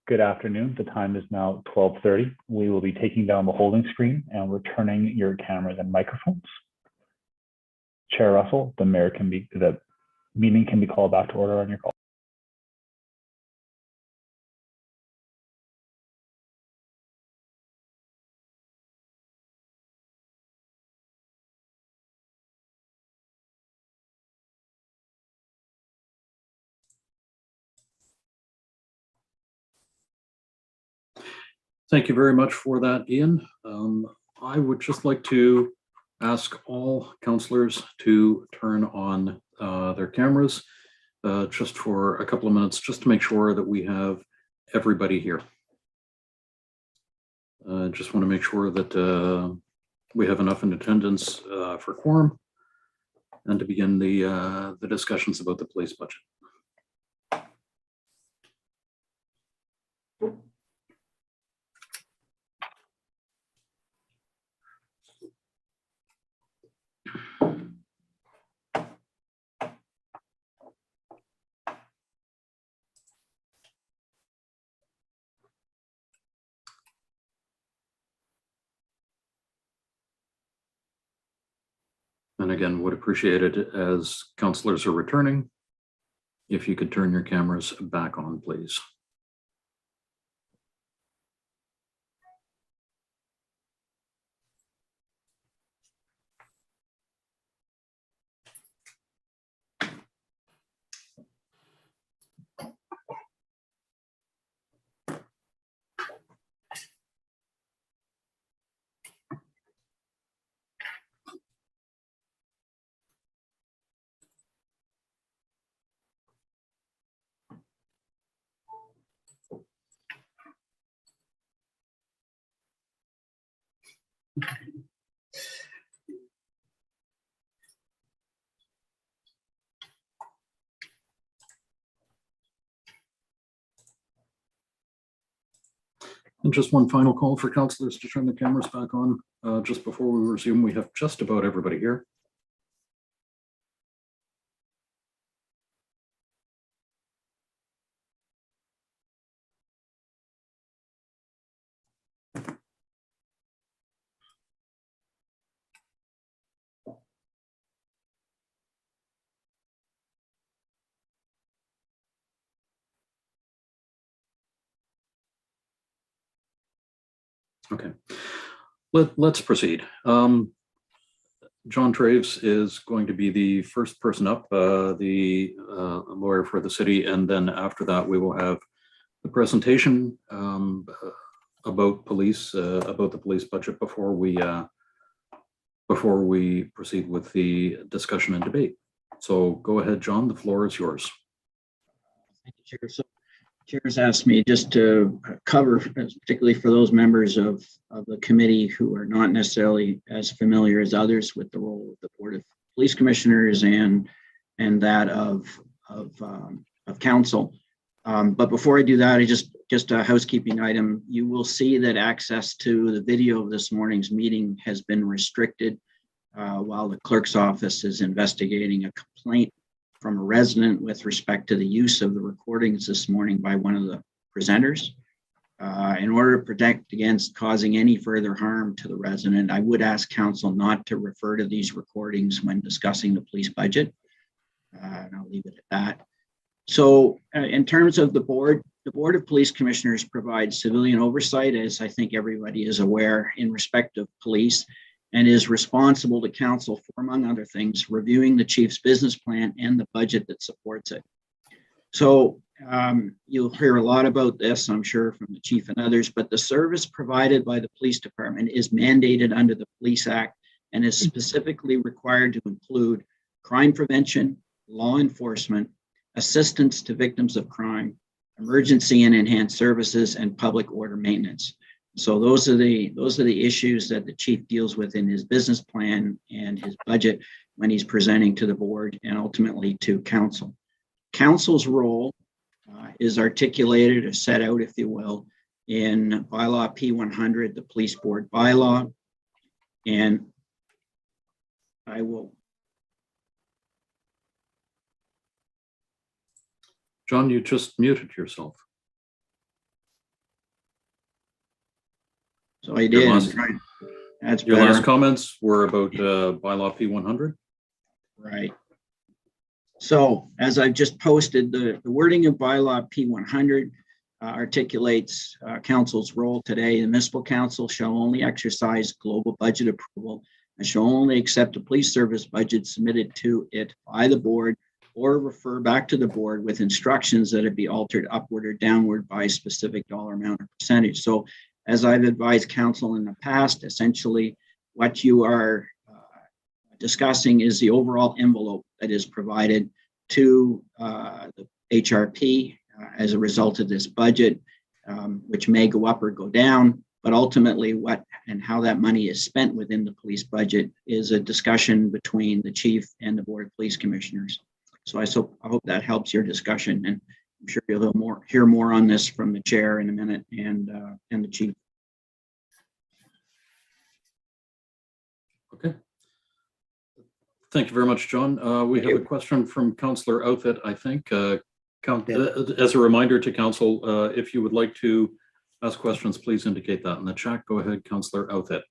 Good afternoon. The time is now 12:30. We will be taking down the holding screen and returning your cameras and microphones. Chair Russell, the meeting can be called back to order on your call. Thank you very much for that, Ian. I would just like to ask all councillors to turn on their cameras just for a couple of minutes, just to make sure that we have everybody here. Just want to make sure that we have enough in attendance for quorum and to begin the discussions about the police budget. And again, would appreciate it as councillors are returning, if you could turn your cameras back on, please. And just one final call for councillors to turn the cameras back on just before we resume. We have just about everybody here. Okay, let's proceed. John Traves is going to be the first person up, the lawyer for the city, and then after that we will have the presentation about the police budget before we proceed with the discussion and debate. So go ahead, John, the floor is yours. Thank you, Chair. So Chair's asked me just to cover, particularly for those members of the committee who are not necessarily as familiar as others with the role of the Board of Police Commissioners and that of council. But before I do that, I just a housekeeping item. You will see that access to the video of this morning's meeting has been restricted while the clerk's office is investigating a complaint from a resident with respect to the use of the recordings this morning by one of the presenters. In order to protect against causing any further harm to the resident, I would ask council not to refer to these recordings when discussing the police budget. And I'll leave it at that. So in terms of the Board of Police Commissioners provides civilian oversight, as I think everybody is aware, in respect of police, and is responsible to council for, among other things, reviewing the chief's business plan and the budget that supports it. So you'll hear a lot about this, I'm sure, from the chief and others, but the service provided by the police department is mandated under the Police Act and is specifically required to include crime prevention, law enforcement, assistance to victims of crime, emergency and enhanced services, and public order maintenance. So those are the issues that the chief deals with in his business plan and his budget when he's presenting to the board and ultimately to council. Council's role is articulated or set out, if you will, in bylaw P100, the police board bylaw. And I will. John, you just muted yourself. So I did. That's Your better. last comments were about bylaw P100. Right. So as I've just posted, the wording of bylaw P100 articulates council's role today. The municipal council shall only exercise global budget approval and shall only accept a police service budget submitted to it by the board or refer back to the board with instructions that it be altered upward or downward by a specific dollar amount or percentage. So as I've advised council in the past, essentially what you are discussing is the overall envelope that is provided to the HRP as a result of this budget, which may go up or go down, but ultimately what and how that money is spent within the police budget is a discussion between the chief and the board of police commissioners. So I hope that helps your discussion, and I'm sure you'll hear more on this from the chair in a minute and the chief. Okay. Thank you very much, John. We have a question from Councillor Outfit, I think. As a reminder to council, if you would like to ask questions, please indicate that in the chat. Go ahead, Councillor Outfit.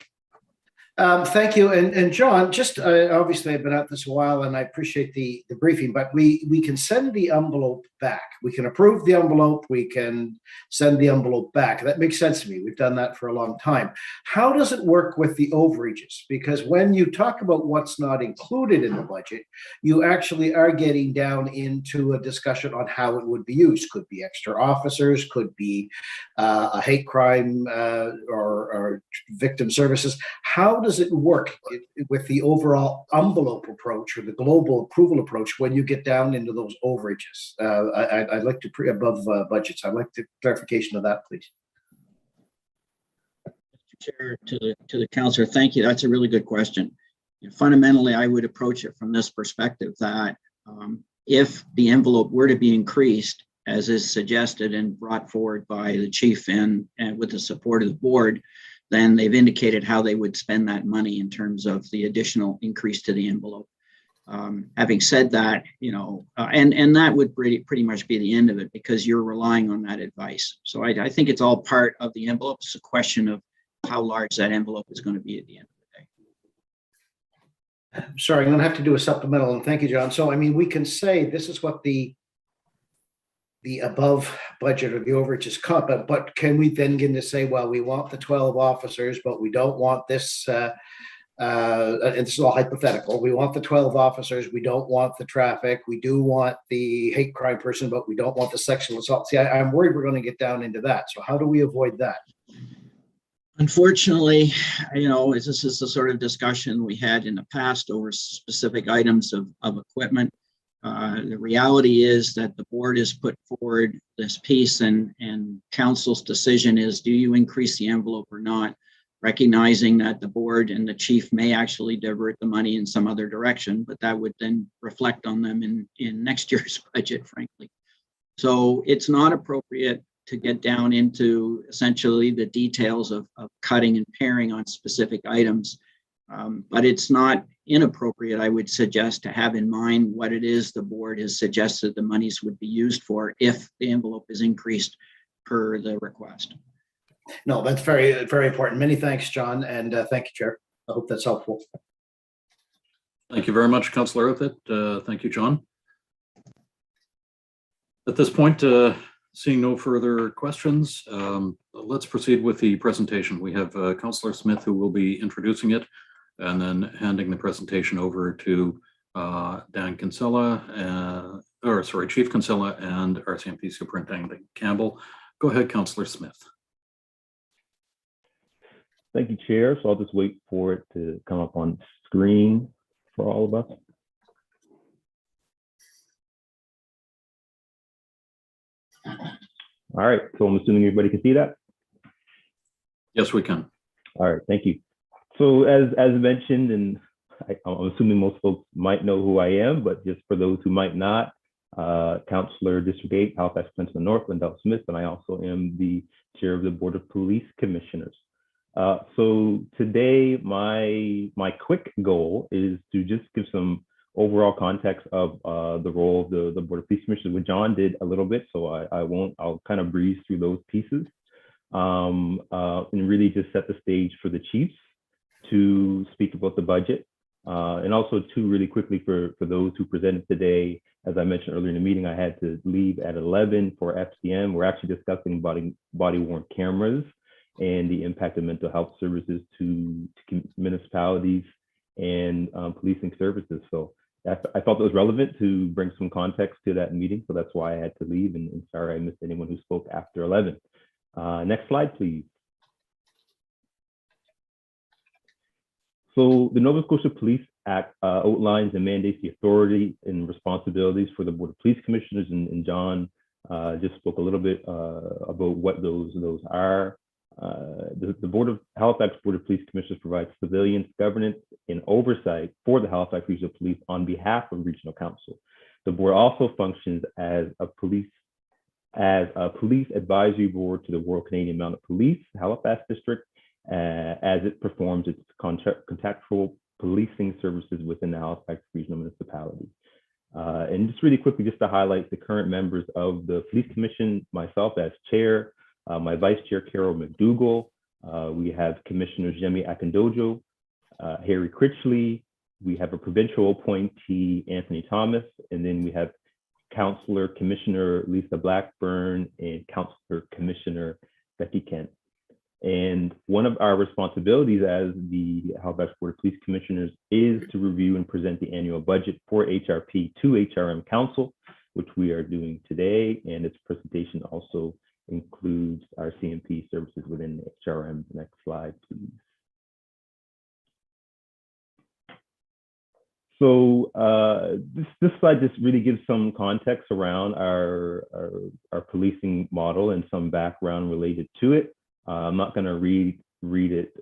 Thank you. And John, just obviously I've been at this a while and I appreciate the briefing, but we can send the envelope back. We can approve the envelope. We can send the envelope back. That makes sense to me. We've done that for a long time. How does it work with the overages? Because when you talk about what's not included in the budget, you actually are getting down into a discussion on how it would be used. Could be extra officers, could be a hate crime or victim services. How does it work with the overall envelope approach or the global approval approach when you get down into those overages? I'd like to above budgets. I'd like the clarification of that, please. Mr. Chair, to the councillor, thank you. That's a really good question. Fundamentally, I would approach it from this perspective that if the envelope were to be increased, as is suggested and brought forward by the chief and with the support of the board, then they've indicated how they would spend that money in terms of the additional increase to the envelope. Having said that, and that would pretty much be the end of it because you're relying on that advice. So I think it's all part of the envelope. It's a question of how large that envelope is going to be at the end of the day. Sorry, I'm going to have to do a supplemental, and thank you, John. So, I mean, we can say this is what the above budget or the overage is cut, but can we then begin to say, well, we want the 12 officers, but we don't want this, and this is all hypothetical. We want the 12 officers. We don't want the traffic. We do want the hate crime person, but we don't want the sexual assault. See, I'm worried we're going to get down into that. So how do we avoid that? Unfortunately, this is the sort of discussion we had in the past over specific items of equipment. The reality is that the board has put forward this piece and council's decision is, do you increase the envelope or not? Recognizing that the board and the chief may actually divert the money in some other direction, but that would then reflect on them in next year's budget, frankly. So it's not appropriate to get down into essentially the details of cutting and paring on specific items. But it's not inappropriate, I would suggest, to have in mind what it is the board has suggested the monies would be used for if the envelope is increased per the request. No, that's very, very important. Many thanks, John, and thank you, Chair. I hope that's helpful. Thank you very much, Councillor Outfit. Thank you, John. At this point, seeing no further questions, let's proceed with the presentation. We have Councillor Smith who will be introducing it and then handing the presentation over to Dan Kinsella, Chief Kinsella and RCMP Superintendent Campbell. Go ahead, Councillor Smith. Thank you, Chair. So I'll just wait for it to come up on screen for all of us. All right, so I'm assuming everybody can see that? Yes, we can. All right, thank you. So as mentioned, and I'm assuming most folks might know who I am, but just for those who might not, Councillor District 8, Halifax Plan North, Lindell Smith, and I also am the chair of the Board of Police Commissioners. So today, my quick goal is to just give some overall context of the role of the Board of Police Commissioners, which John did a little bit, so I'll kind of breeze through those pieces. and really just set the stage for the chiefs to speak about the budget. And also too, really quickly for those who presented today, as I mentioned earlier in the meeting, I had to leave at 11 for FCM. We're actually discussing body-worn cameras and the impact of mental health services to municipalities and policing services. So I felt it was relevant to bring some context to that meeting. So that's why I had to leave, and sorry I missed anyone who spoke after 11. Next slide, please. So the Nova Scotia Police Act outlines and mandates the authority and responsibilities for the Board of Police Commissioners, and John just spoke a little bit about what those are. The Halifax Board of Police Commissioners provides civilian governance and oversight for the Halifax Regional Police on behalf of Regional Council. The board also functions as a police advisory board to the Royal Canadian Mounted Police Halifax District, as it performs its contextual policing services within the Halifax Regional Municipality. And just really quickly, just to highlight the current members of the Police Commission, myself as chair, my vice chair, Carol McDougall. We have Commissioners Jemmy Akindojo, Harry Critchley. We have a provincial appointee, Anthony Thomas, and then we have Councillor Commissioner Lisa Blackburn and Councillor Commissioner Becky Kent. And one of our responsibilities as the Halifax Board of Police Commissioners is to review and present the annual budget for HRP to HRM Council, which we are doing today. And its presentation also includes our Rcmp services within HRM. Next slide, please. So this slide just really gives some context around our policing model and some background related to it. I'm not going to read it.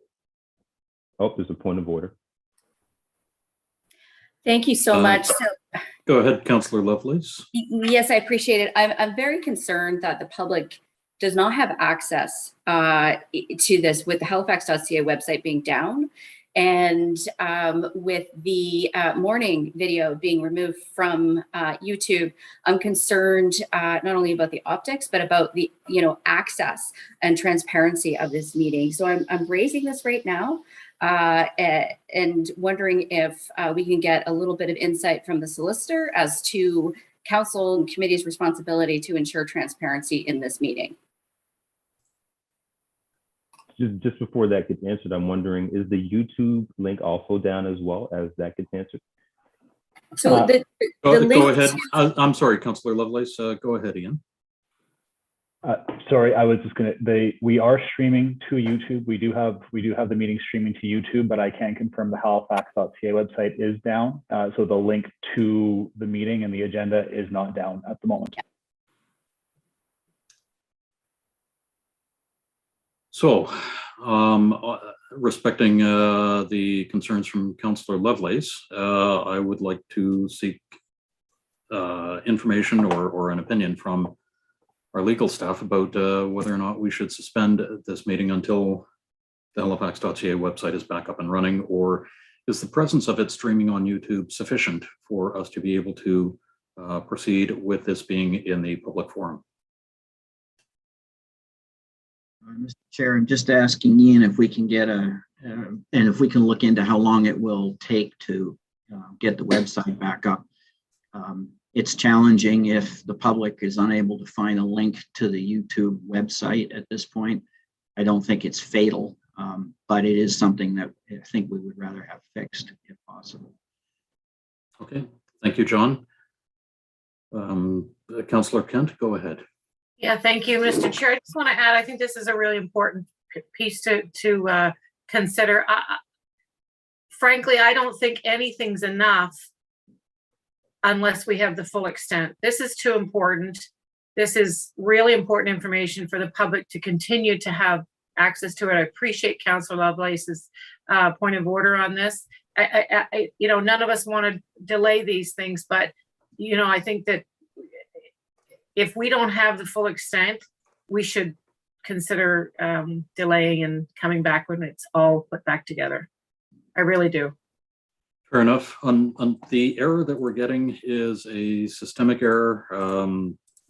Oh, there's a point of order. Thank you so much. So, go ahead, Councillor Lovelace. yes, I appreciate it. I'm very concerned that the public does not have access to this with the Halifax.ca website being down, and with the morning video being removed from YouTube. I'm concerned not only about the optics, but about the access and transparency of this meeting. So I'm raising this right now and wondering if we can get a little bit of insight from the solicitor as to council and committee's responsibility to ensure transparency in this meeting. Just before that gets answered, I'm wondering, is the YouTube link also down as well as that gets answered? So go ahead. I'm sorry, Councillor Lovelace. Go ahead, Ian. Sorry, I was just we are streaming to YouTube. We do have the meeting streaming to YouTube, but I can confirm the Halifax.ca website is down. So the link to the meeting and the agenda is not down at the moment. Yeah. So, respecting the concerns from Councillor Lovelace, I would like to seek information or an opinion from our legal staff about whether or not we should suspend this meeting until the Halifax.ca website is back up and running, or is the presence of it streaming on YouTube sufficient for us to be able to proceed with this being in the public forum? Mr. Chair, I'm just asking Ian if we can get and if we can look into how long it will take to get the website back up. It's challenging if the public is unable to find a link to the YouTube website at this point. I don't think it's fatal, but it is something that I think we would rather have fixed if possible. Okay, thank you, John. Councillor Kent, go ahead. Yeah, thank you, Mr. Chair. I just want to add, I think this is a really important piece to consider. Frankly, I don't think anything's enough unless we have the full extent. This is too important. This is really important information for the public to continue to have access to it. I appreciate Councillor Lovelace's point of order on this. None of us want to delay these things, but I think that if we don't have the full extent, we should consider delaying and coming back when it's all put back together. I really do. Fair enough. On the error that we're getting is a systemic error.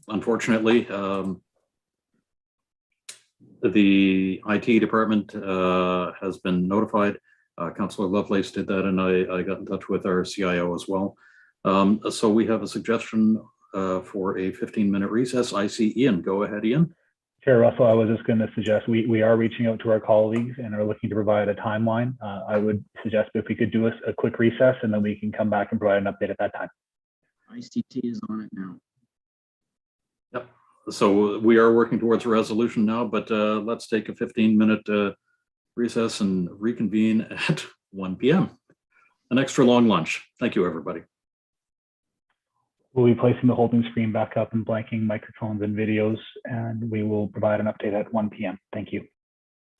Unfortunately, The IT department has been notified. Councillor Lovelace did that, and I got in touch with our CIO as well. So we have a suggestion for a 15-minute recess. I see Ian. Go ahead, Ian. Chair Russell, I was just going to suggest we are reaching out to our colleagues and are looking to provide a timeline. I would suggest if we could do a quick recess and then we can come back and provide an update at that time. ICT is on it now. Yep. So we are working towards a resolution now, but let's take a 15-minute recess and reconvene at 1 p.m. An extra long lunch. Thank you, everybody. We'll be placing the holding screen back up and blanking microphones and videos, and we will provide an update at 1 p.m. Thank you.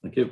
Thank you.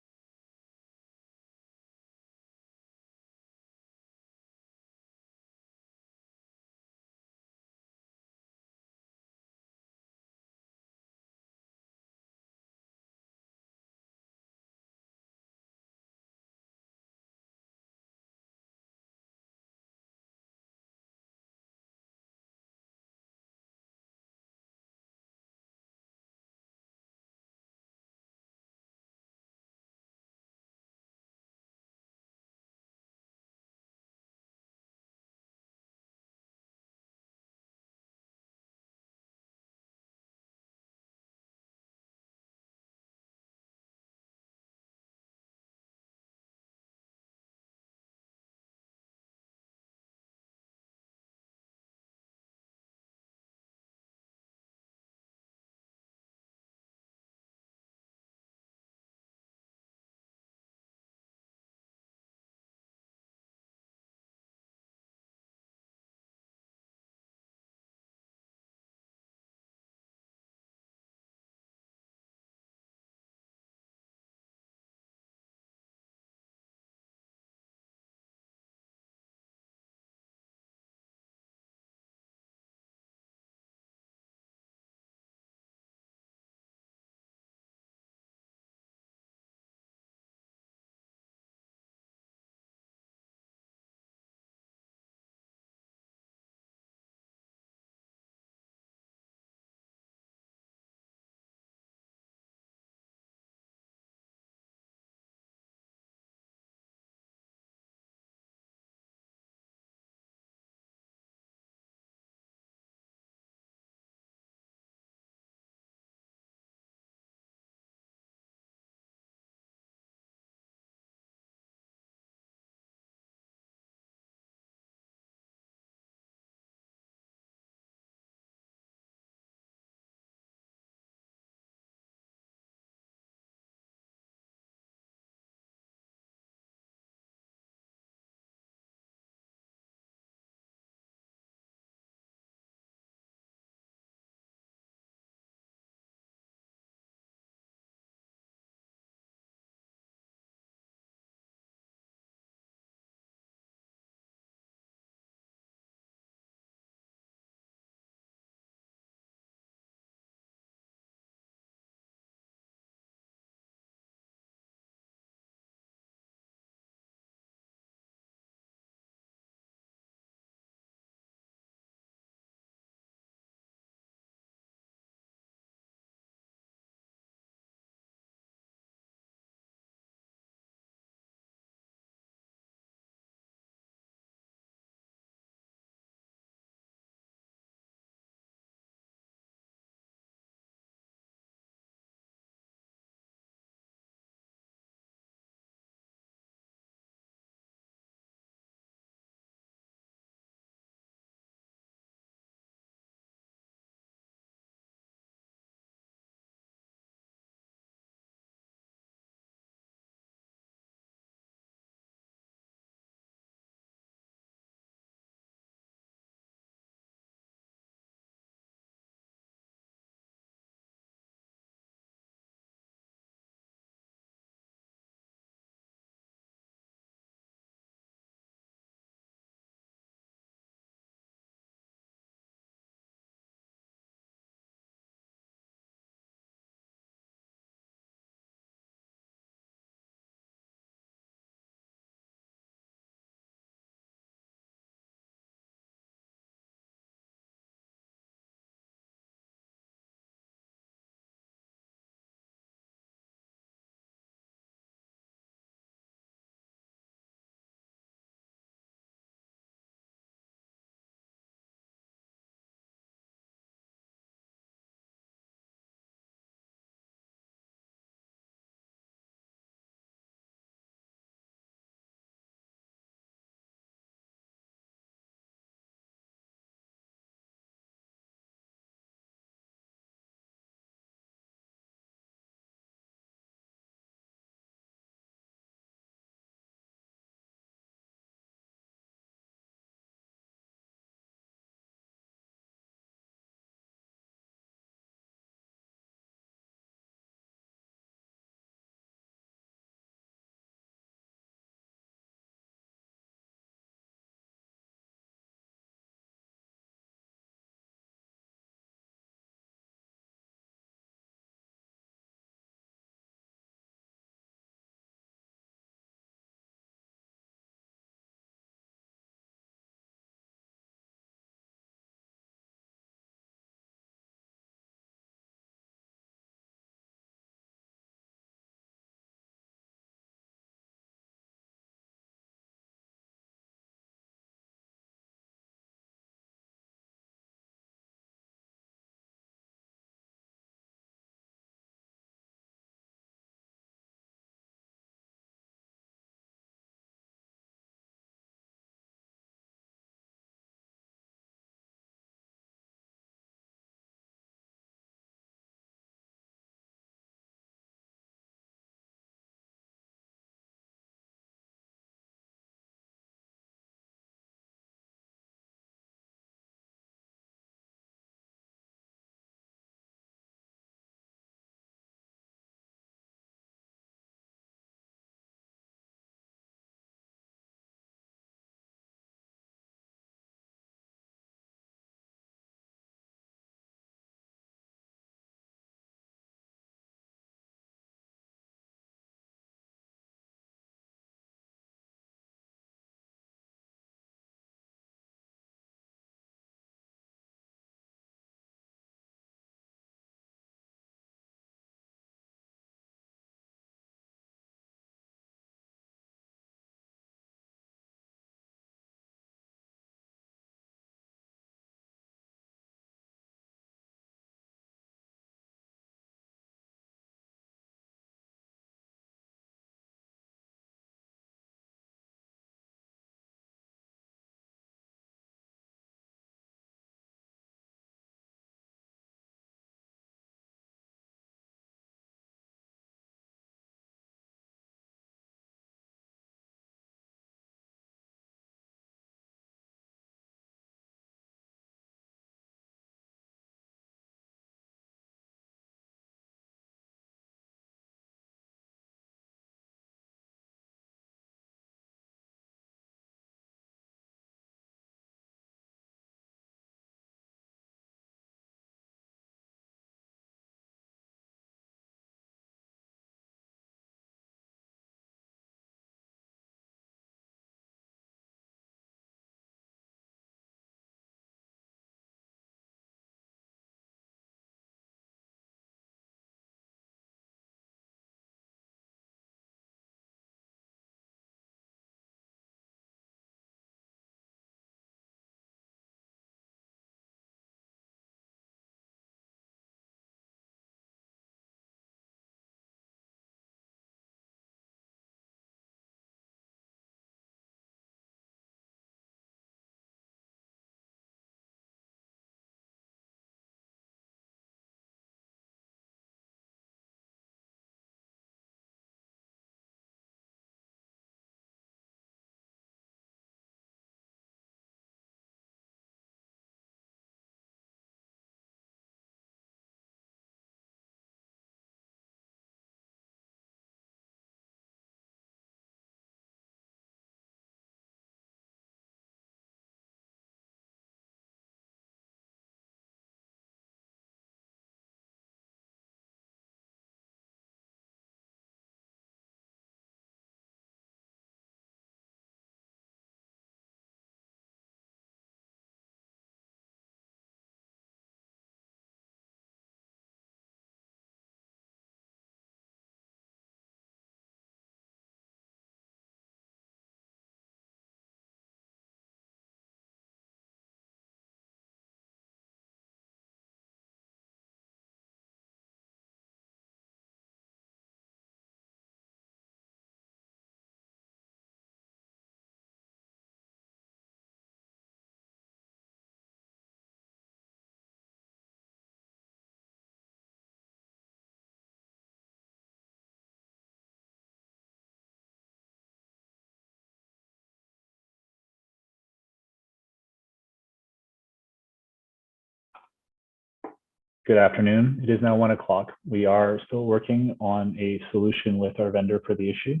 Good afternoon. It is now 1 o'clock. We are still working on a solution with our vendor for the issue.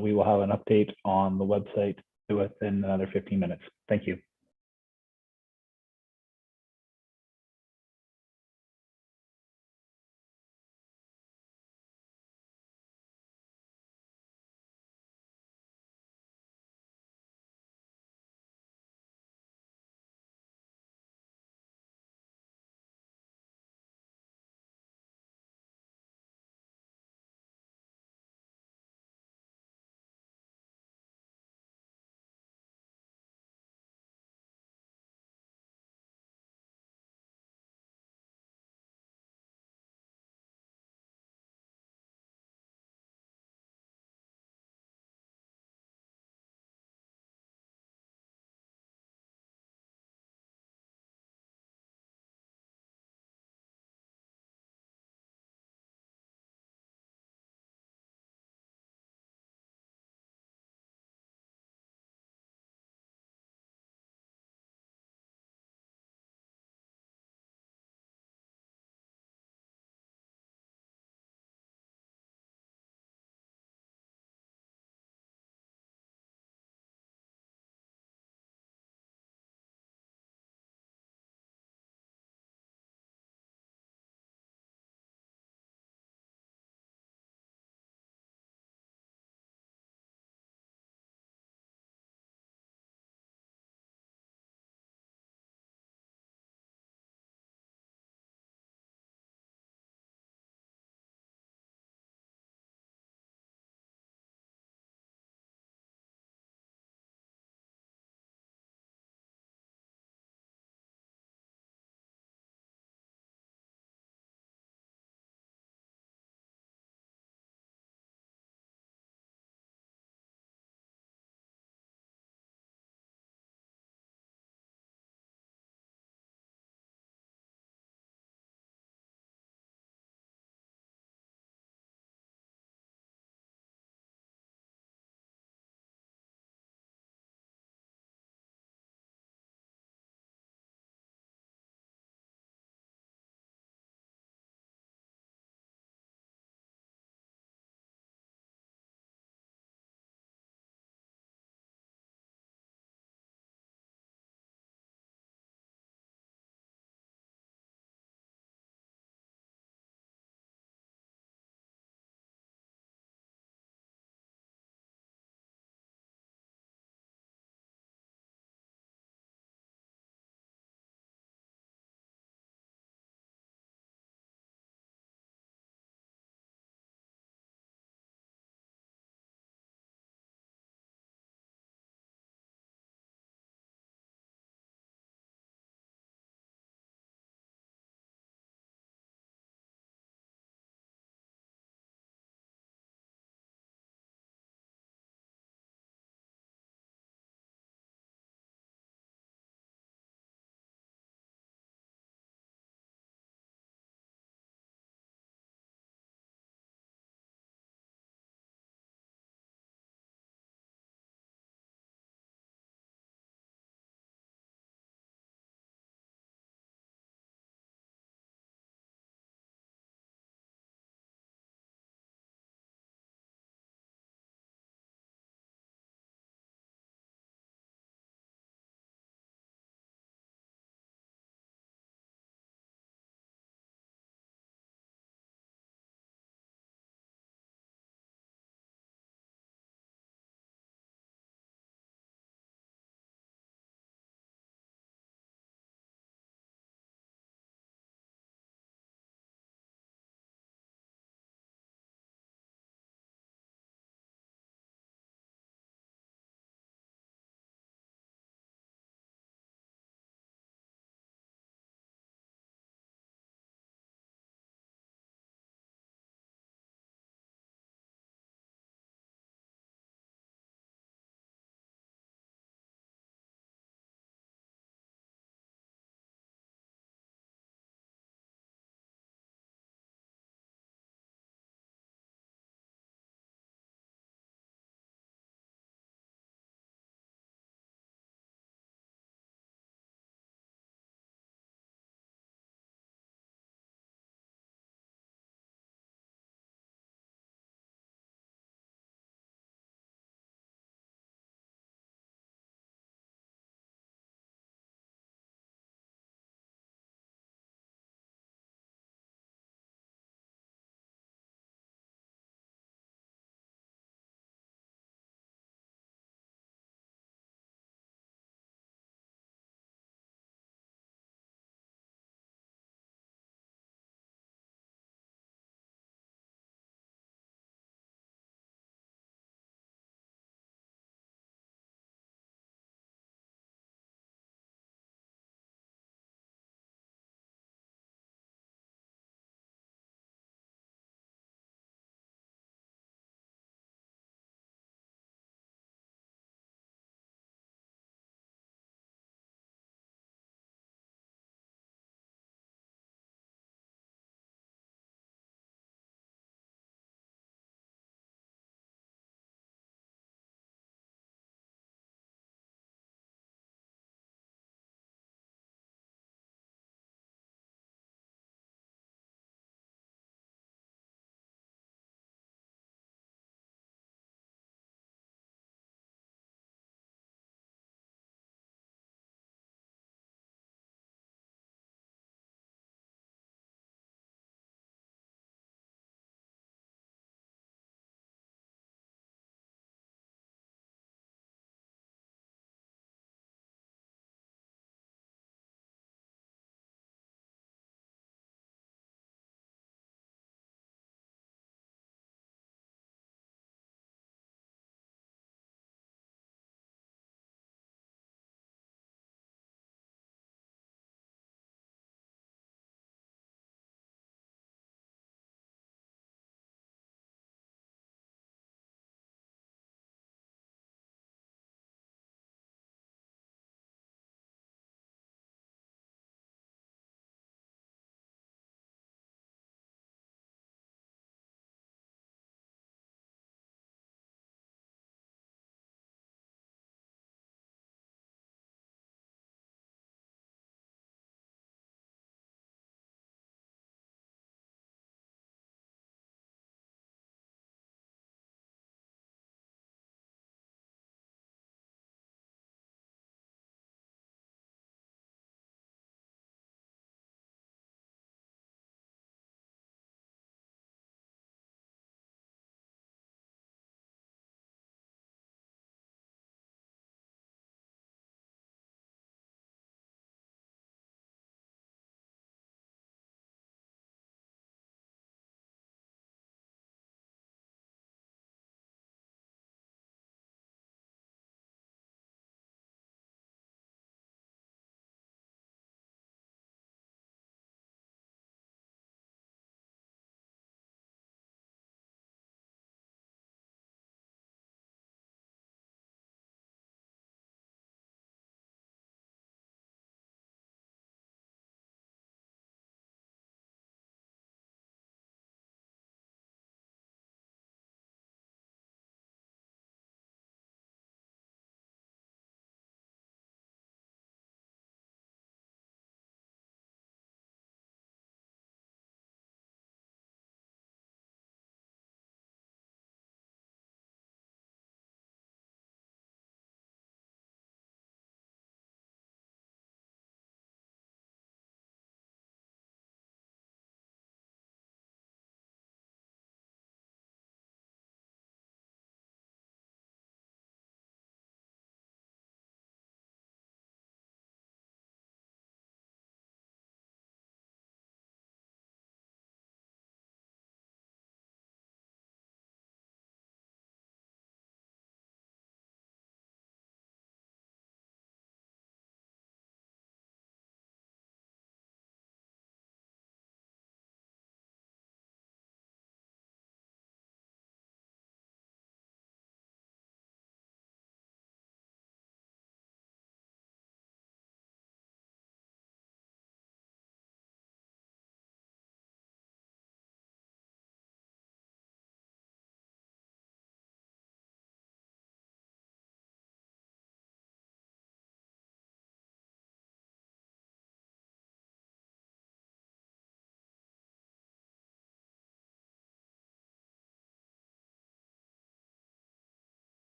We will have an update on the website within another 15 minutes. Thank you.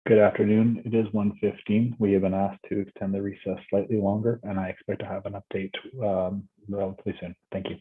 Good afternoon. It is 1:15. We have been asked to extend the recess slightly longer, and I expect to have an update relatively soon. Thank you.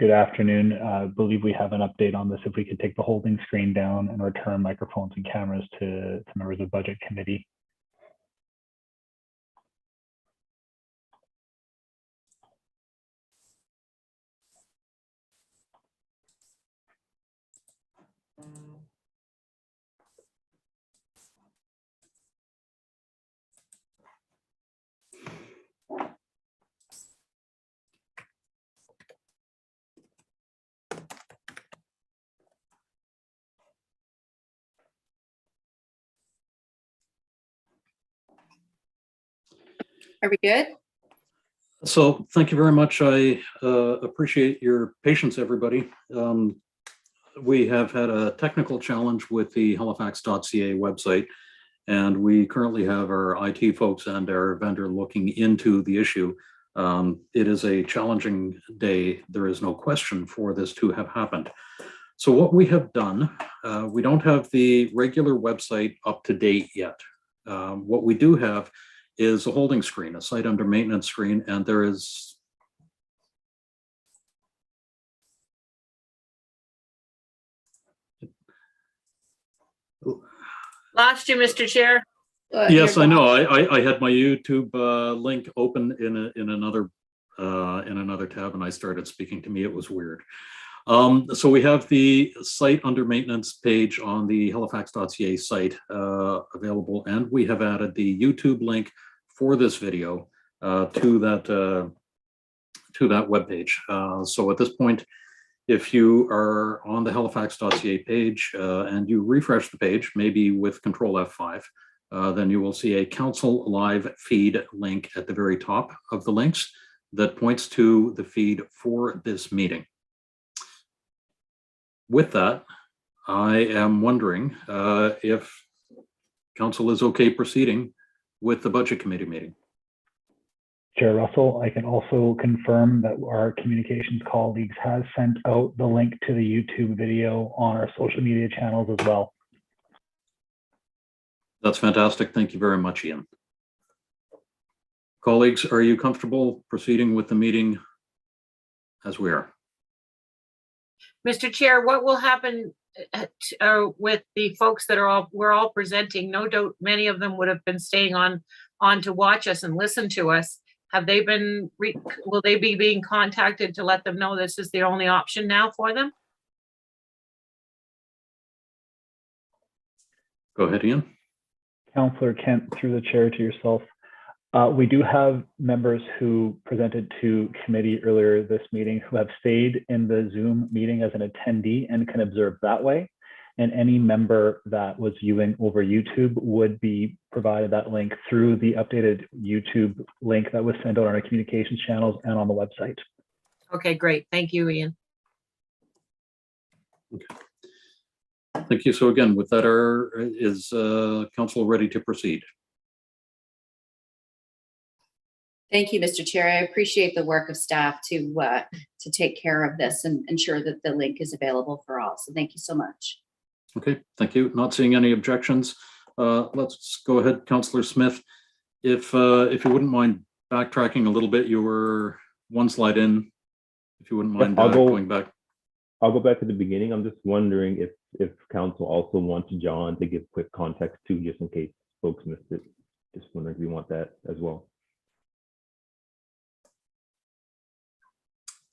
Good afternoon. I believe we have an update on this. If we could take the holding screen down and return microphones and cameras to members of Budget Committee. Are we good? So thank you very much. I appreciate your patience, everybody. We have had a technical challenge with the Halifax.ca website, and we currently have our IT folks and our vendor looking into the issue. It is a challenging day. There is no question for this to have happened. So what we have done, we don't have the regular website up to date yet. What we do have is a holding screen, a site under maintenance screen, and there is Lost you, Mr. Chair. yes, You're I know. lost. I had my YouTube link open in another tab, and I started speaking to me. It was weird. So we have the site under maintenance page on the Halifax.ca site available, and we have added the YouTube link for this video to that webpage. So at this point, if you are on the Halifax.ca page and you refresh the page, maybe with Control F5, then you will see a Council Live feed link at the very top of the links that points to the feed for this meeting. With that, I am wondering if Council is okay proceeding with the Budget Committee meeting. Chair Russell, I can also confirm that our communications colleagues has sent out the link to the YouTube video on our social media channels as well. That's fantastic. Thank you very much, Ian. Colleagues, are you comfortable proceeding with the meeting as we are? Mr. Chair, what will happen with the folks that we're all presenting? No doubt many of them would have been staying on to watch us and listen to us. Have they been, will they be being contacted to let them know this is the only option now for them? Go ahead, Ian. Councillor Kent, through the chair to yourself. We do have members who presented to committee earlier this meeting who have stayed in the Zoom meeting as an attendee and can observe that way. And any member that was viewing over YouTube would be provided that link through the updated YouTube link that was sent out on our communications channels and on the website. Okay, great. Thank you, Ian. Okay. Thank you. So again, with that, is Council ready to proceed? Thank you, Mr. Chair. I appreciate the work of staff to take care of this and ensure that the link is available for all. So thank you so much. Okay, thank you. Not seeing any objections. Let's go ahead, Councillor Smith. If you wouldn't mind backtracking a little bit, you were one slide in. If you wouldn't mind going back. I'll go back to the beginning. I'm just wondering if Council also wants John to give quick context too, just in case folks missed it. Just wondering if you want that as well.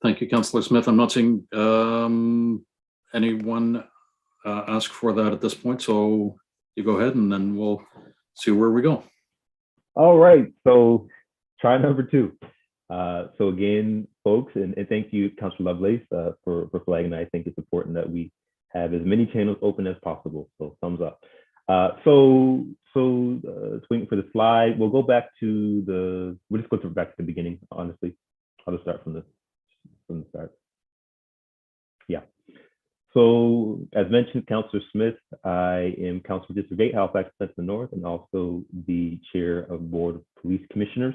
Thank you, Councillor Smith. I'm not seeing anyone ask for that at this point, so you go ahead and then we'll see where we go. All right, so try number 2. So again, folks, and thank you, Councillor Lovelace, for flagging that. I think it's important that we have as many channels open as possible, so thumbs up. So waiting for the slide. We'll go back to we'll just go back to the beginning, honestly. I'll just start from the start. Yeah. So as mentioned, Councillor Smith, I am Councillor District 8, Halifax Plan North, and also the chair of Board of Police Commissioners.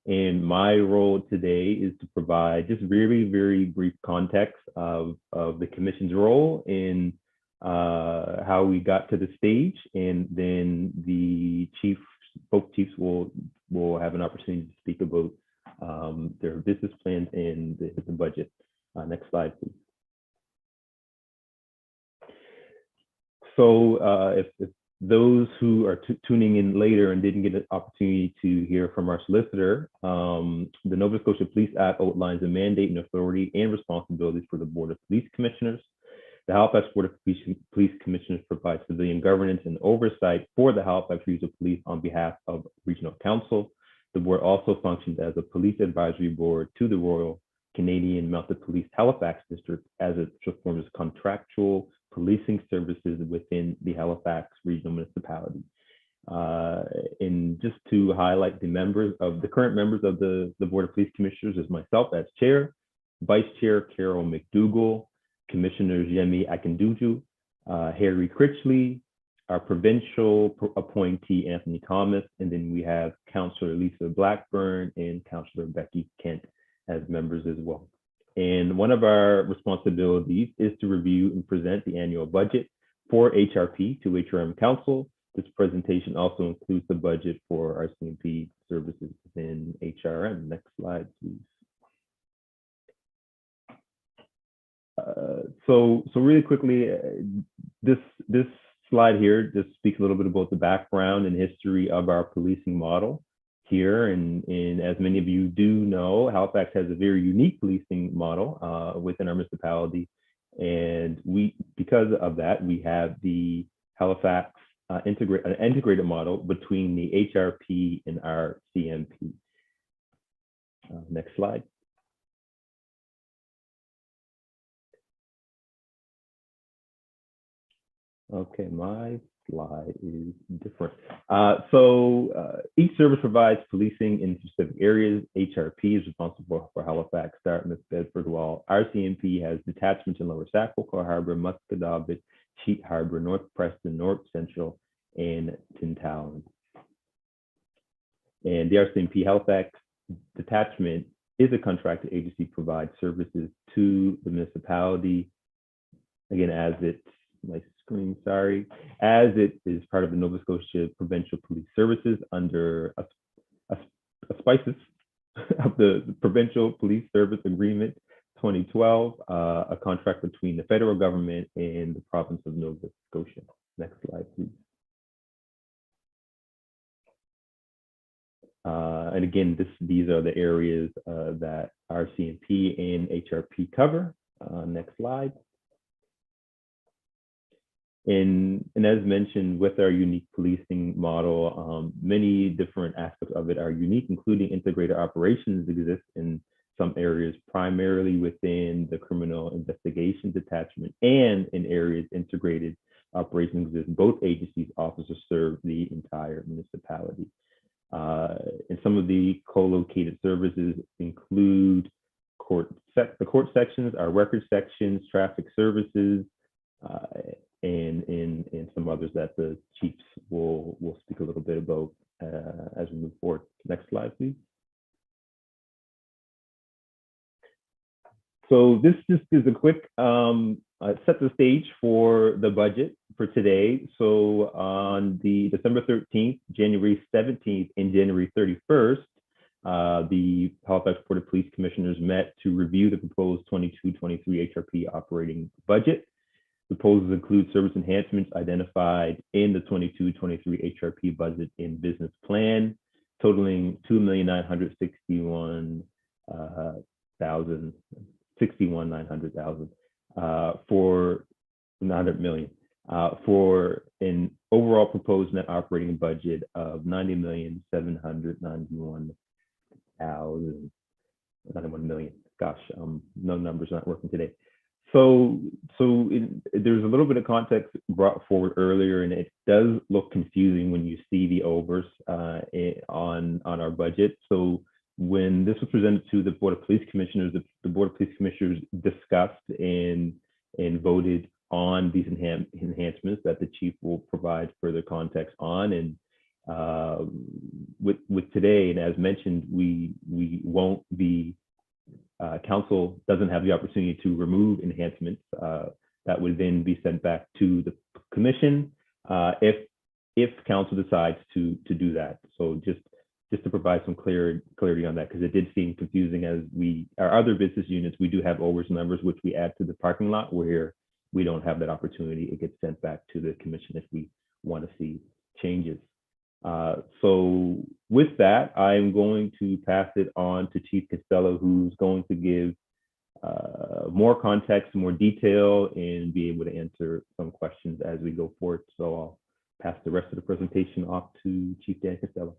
And my role today is to provide just very, very brief context of the commission's role in how we got to the stage, and then the both chiefs will have an opportunity to speak about their business plans and the budget. Next slide, please. So if those who are tuning in later and didn't get an opportunity to hear from our solicitor, the Nova Scotia Police Act outlines a mandate and authority and responsibilities for the Board of Police Commissioners. The Halifax Board of Police Commissioners provides civilian governance and oversight for the Halifax Regional Police on behalf of Regional Council. The board also functions as a police advisory board to the Royal Canadian Mounted Police Halifax District as it performs contractual policing services within the Halifax Regional Municipality. And just to highlight the current members of the Board of Police Commissioners is myself as chair, Vice Chair Carol McDougall, Commissioners Yemi Akinduju, Harry Critchley, our provincial appointee Anthony Thomas, and then we have Councillor Lisa Blackburn and Councillor Becky Kent as members as well. And one of our responsibilities is to review and present the annual budget for HRP to HRM Council. This presentation also includes the budget for Rcmp services within HRM. Next slide, please. So really quickly, this slide here just speaks a little bit about the background and history of our policing model here. And as many of you do know, Halifax has a very unique policing model within our municipality. And because of that, we have the Halifax integrated model between the HRP and our Rcmp. Next slide. Okay, my slide is different. Each service provides policing in specific areas. HRP is responsible for Halifax, Dartmouth, Bedford, while Rcmp has detachments in Lower Sackville, Car Harbor, Musquodoboit, Cheat Harbor, North Preston, North Central, and Tintagel. And the Rcmp Halifax detachment is a contracted agency provides services to the municipality. Again, as it is part of the Nova Scotia Provincial Police Services under auspices of the Provincial Police Service Agreement 2012, a contract between the federal government and the province of Nova Scotia. Next slide, please. And again, these are the areas that Rcmp and HRP cover. Next slide. And as mentioned, with our unique policing model, many different aspects of it are unique, including integrated operations exist in some areas, primarily within the criminal investigation detachment, and in areas integrated operations exist. Both agencies' officers serve the entire municipality. And some of the co-located services include the court sections, our record sections, traffic services, and some others that the chiefs will speak a little bit about as we move forward. Next slide, please. So this just is a quick set the stage for the budget for today. So on the December 13th, January 17th, and January 31st, the Halifax Board of Police Commissioners met to review the proposed 22-23 HRP operating budget. Proposals include service enhancements identified in the 22-23 HRP budget and business plan, totaling $2,961,900,000 for $900 million for an overall proposed net operating budget of $90,791,000. $91 million. Gosh, no numbers not working today. So there's a little bit of context brought forward earlier, and it does look confusing when you see the overs on our budget. So when this was presented to the Board of Police Commissioners, the Board of Police Commissioners discussed and voted on these enhancements that the chief will provide further context on. And with today, and as mentioned, we won't be council doesn't have the opportunity to remove enhancements that would then be sent back to the commission if council decides to do that. So just just to provide some clarity on that, because it did seem confusing as our other business units, we do have OWERS members, which we add to the parking lot, where we don't have that opportunity. It gets sent back to the commission if we want to see changes. So with that, I'm going to pass it on to Chief Costello, who's going to give more context, more detail, and be able to answer some questions as we go forward. So I'll pass the rest of the presentation off to Chief Dan Costello.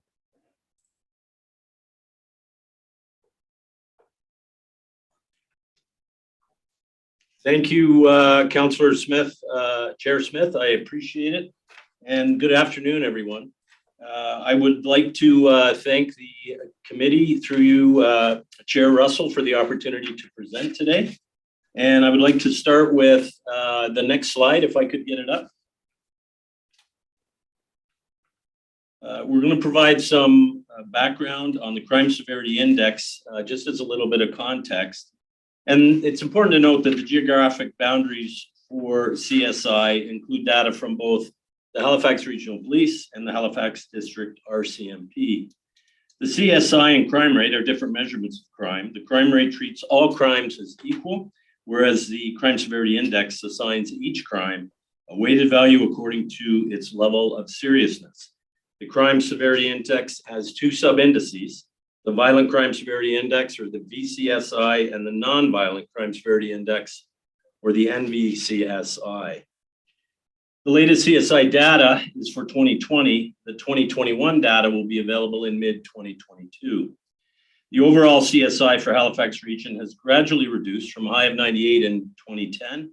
Thank you, Councillor Smith, Chair Smith. I appreciate it. And good afternoon, everyone. I would like to thank the committee through you, Chair Russell, for the opportunity to present today. And I would like to start with the next slide, if I could get it up. We're going to provide some background on the Crime Severity Index, just as a little bit of context. And it's important to note that the geographic boundaries for CSI include data from both the Halifax Regional Police and the Halifax District RCMP. The CSI and crime rate are different measurements of crime. The crime rate treats all crimes as equal, whereas the Crime Severity Index assigns each crime a weighted value according to its level of seriousness. The Crime Severity Index has two sub-indices: the Violent Crime Severity Index, or the VCSI, and the Non-Violent Crime Severity Index, or the NVCSI. The latest CSI data is for 2020. The 2021 data will be available in mid-2022. The overall CSI for Halifax region has gradually reduced from a high of 98 in 2010,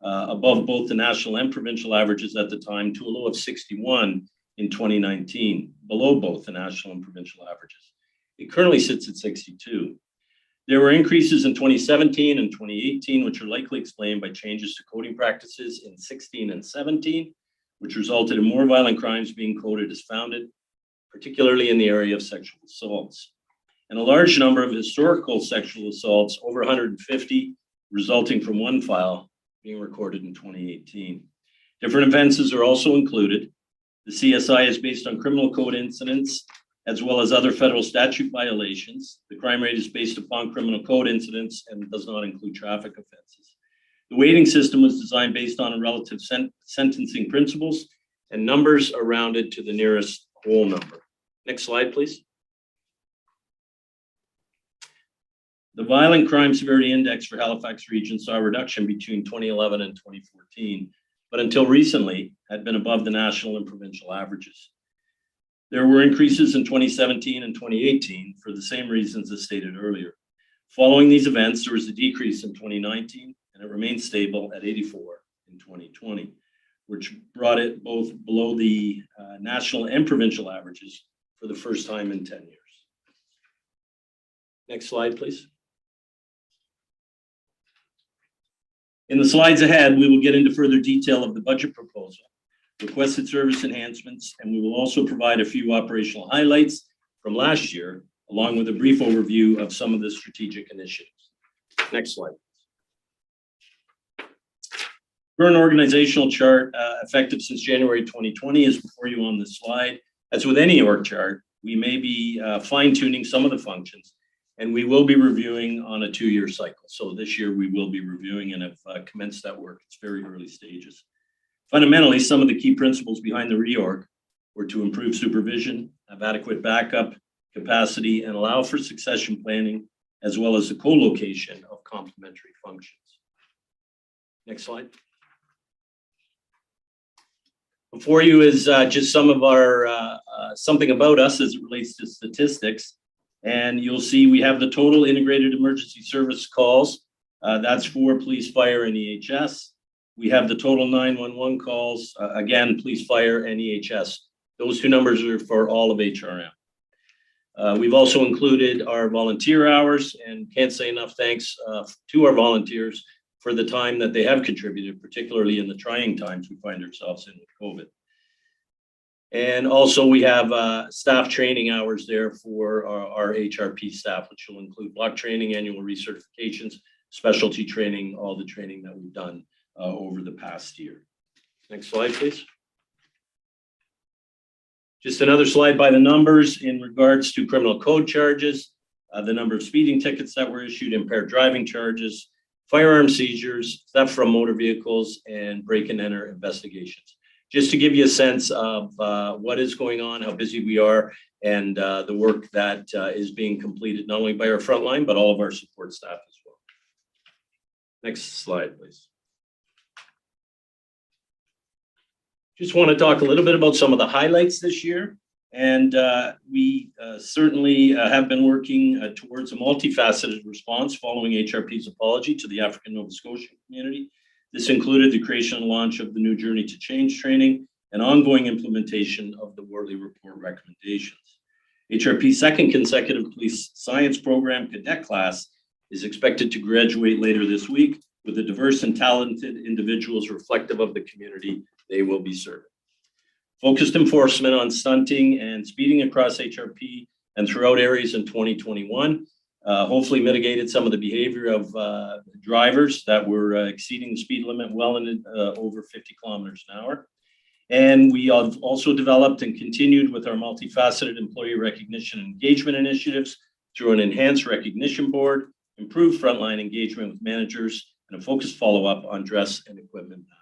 above both the national and provincial averages at the time, to a low of 61 in 2019, below both the national and provincial averages. It currently sits at 62. There were increases in 2017 and 2018, which are likely explained by changes to coding practices in 16 and 17, which resulted in more violent crimes being coded as founded, particularly in the area of sexual assaults. And a large number of historical sexual assaults, over 150, resulting from one file being recorded in 2018. Different offenses are also included. The CSI is based on criminal code incidents, as well as other federal statute violations. The crime rate is based upon criminal code incidents and does not include traffic offenses. The weighting system was designed based on relative sentencing principles, and numbers are rounded to the nearest whole number. Next slide, please. The Violent Crime Severity Index for Halifax region saw a reduction between 2011 and 2014, but until recently had been above the national and provincial averages. There were increases in 2017 and 2018 for the same reasons as stated earlier. Following these events, there was a decrease in 2019, and it remained stable at 84 in 2020, which brought it both below the national and provincial averages for the first time in 10 years. Next slide, please. In the slides ahead, we will get into further detail of the budget proposal, requested service enhancements, and we will also provide a few operational highlights from last year, along with a brief overview of some of the strategic initiatives. Next slide. Current organizational chart, effective since January 2020, is before you on this slide. As with any org chart, we may be fine-tuning some of the functions, and we will be reviewing on a 2-year cycle. So this year we will be reviewing and have commenced that work. It's very early stages. Fundamentally, some of the key principles behind the reorg were to improve supervision, have adequate backup capacity, and allow for succession planning, as well as the co-location of complementary functions. Next slide. Before you is just some of our, something about us as it relates to statistics. And you'll see we have the total integrated emergency service calls. That's for police, fire, and EHS. We have the total 911 calls, again, police, fire, and EHS. Those two numbers are for all of HRM. We've also included our volunteer hours, and can't say enough thanks to our volunteers for the time that they have contributed, particularly in the trying times we find ourselves in with COVID. And also we have staff training hours there for our HRP staff, which will include block training, annual recertifications, specialty training, all the training that we've done over the past year. Next slide, please. Just another slide by the numbers in regards to criminal code charges, the number of speeding tickets that were issued, impaired driving charges, firearm seizures, theft from motor vehicles, and break and enter investigations. Just to give you a sense of what is going on, how busy we are, and the work that is being completed not only by our frontline, but all of our support staff as well. Next slide, please. Just want to talk a little bit about some of the highlights this year. And we certainly have been working towards a multifaceted response following HRP's apology to the African Nova Scotia community. This included the creation and launch of the new Journey to Change training and ongoing implementation of the Worley Report recommendations. HRP's second consecutive police science program cadet class is expected to graduate later this week with the diverse and talented individuals reflective of the community they will be serving. Focused enforcement on stunting and speeding across HRP and throughout areas in 2021 hopefully mitigated some of the behavior of drivers that were exceeding the speed limit well in over 50 kilometers an hour. And we have also developed and continued with our multifaceted employee recognition and engagement initiatives through an enhanced recognition board, improved frontline engagement with managers, and a focused follow-up on dress and equipment matters.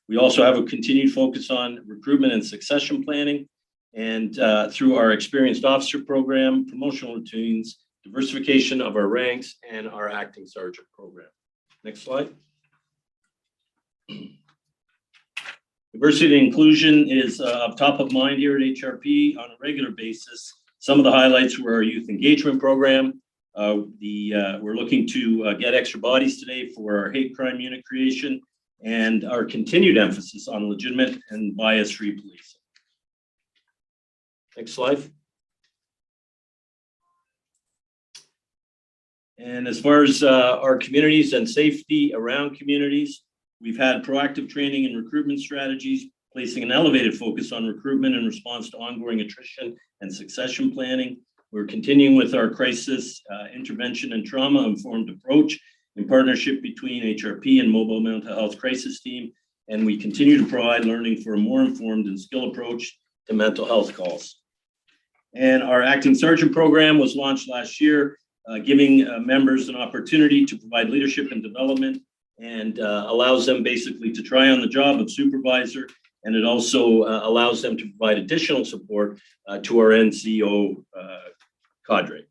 We also have a continued focus on recruitment and succession planning, and through our experienced officer program, promotional routines, diversification of our ranks, and our acting sergeant program. Next slide. Diversity and inclusion is up top of mind here at HRP on a regular basis. Some of the highlights were our youth engagement program. We're looking to get extra bodies today for our hate crime unit creation and our continued emphasis on legitimate and bias-free policing. Next slide. And as far as our communities and safety around communities, we've had proactive training and recruitment strategies, placing an elevated focus on recruitment in response to ongoing attrition and succession planning. We're continuing with our crisis intervention and trauma-informed approach in partnership between HRP and Mobile Mental Health Crisis Team, and we continue to provide learning for a more informed and skilled approach to mental health calls. And our acting sergeant program was launched last year, giving members an opportunity to provide leadership and development, and allows them basically to try on the job of supervisor, and it also allows them to provide additional support to our NCO cadre.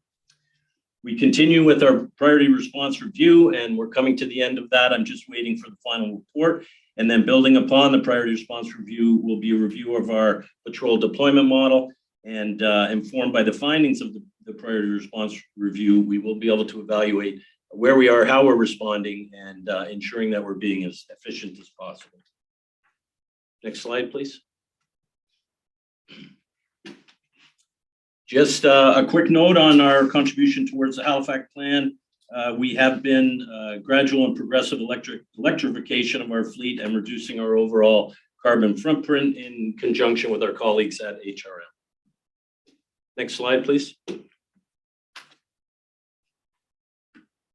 We continue with our priority response review, and we're coming to the end of that. I'm just waiting for the final report. And then building upon the priority response review will be a review of our patrol deployment model, and informed by the findings of the priority response review, we will be able to evaluate where we are, how we're responding, and ensuring that we're being as efficient as possible. Next slide, please. Just a quick note on our contribution towards the Halifax Plan. We have been gradual and progressive electrification of our fleet and reducing our overall carbon footprint in conjunction with our colleagues at HRM. Next slide, please.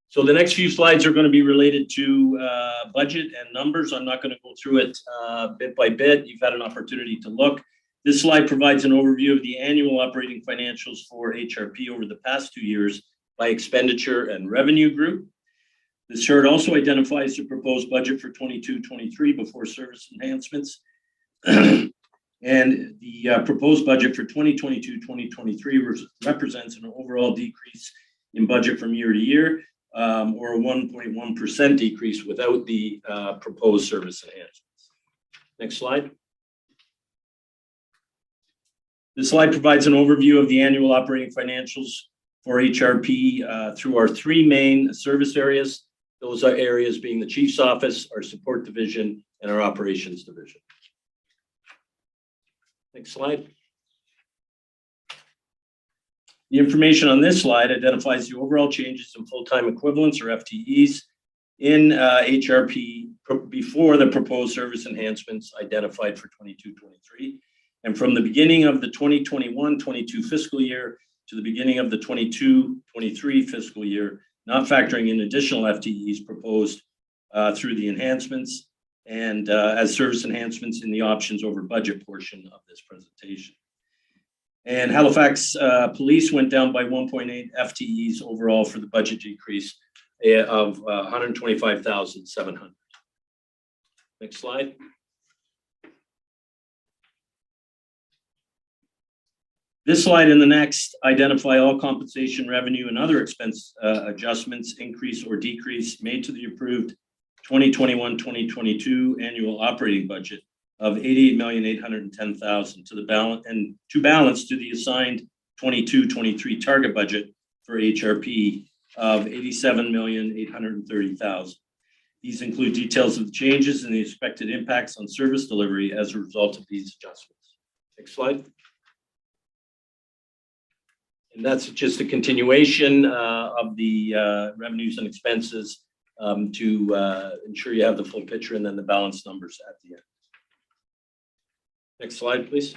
So the next few slides are going to be related to budget and numbers. I'm not going to go through it bit by bit. You've had an opportunity to look. This slide provides an overview of the annual operating financials for HRP over the past 2 years by expenditure and revenue group. This chart also identifies the proposed budget for 22-23 before service enhancements. And the proposed budget for 2022-2023 represents an overall decrease in budget from year to year, or a 1.1% decrease without the proposed service enhancements. Next slide. This slide provides an overview of the annual operating financials for HRP through our three main service areas. Those are areas being the Chief's Office, our Support Division, and our Operations Division. Next slide. The information on this slide identifies the overall changes in full-time equivalents, or FTEs, in HRP before the proposed service enhancements identified for 22-23. And from the beginning of the 2021-22 fiscal year to the beginning of the 22-23 fiscal year, not factoring in additional FTEs proposed through the enhancements and as service enhancements in the options over budget portion of this presentation. And Halifax Police went down by 1.8 FTEs overall for the budget decrease of 125,700. Next slide. This slide and the next identify all compensation, revenue, and other expense adjustments, increase or decrease made to the approved 2021-2022 annual operating budget of 88,810,000 to the balance and to balance to the assigned 22-23 target budget for HRP of 87,830,000. These include details of the changes and the expected impacts on service delivery as a result of these adjustments. Next slide. And that's just a continuation of the revenues and expenses to ensure you have the full picture, and then the balance numbers at the end. Next slide, please.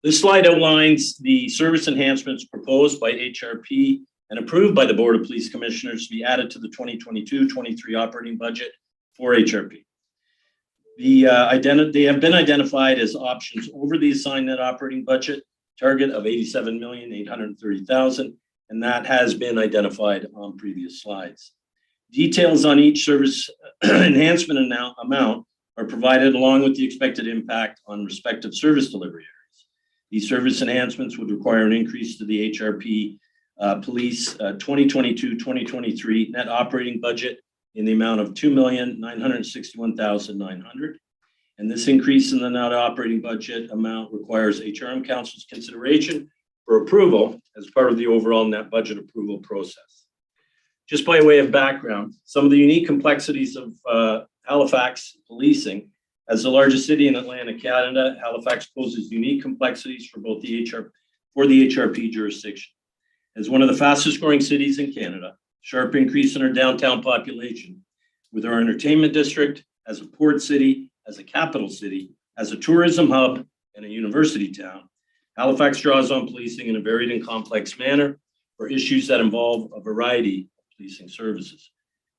This slide outlines the service enhancements proposed by HRP and approved by the Board of Police Commissioners to be added to the 2022-23 operating budget for HRP. They have been identified as options over the assigned net operating budget target of 87,830,000, and that has been identified on previous slides. Details on each service enhancement amount are provided along with the expected impact on respective service delivery areas. These service enhancements would require an increase to the HRP Police 2022-2023 net operating budget in the amount of 2,961,900. And this increase in the net operating budget amount requires HRM Council's consideration for approval as part of the overall net budget approval process. Just by way of background, some of the unique complexities of Halifax policing. As the largest city in Atlantic Canada, Halifax poses unique complexities for both the HRP jurisdiction. As one of the fastest growing cities in Canada, sharp increase in our downtown population, with our entertainment district as a port city, as a capital city, as a tourism hub, and a university town, Halifax draws on policing in a varied and complex manner for issues that involve a variety of policing services,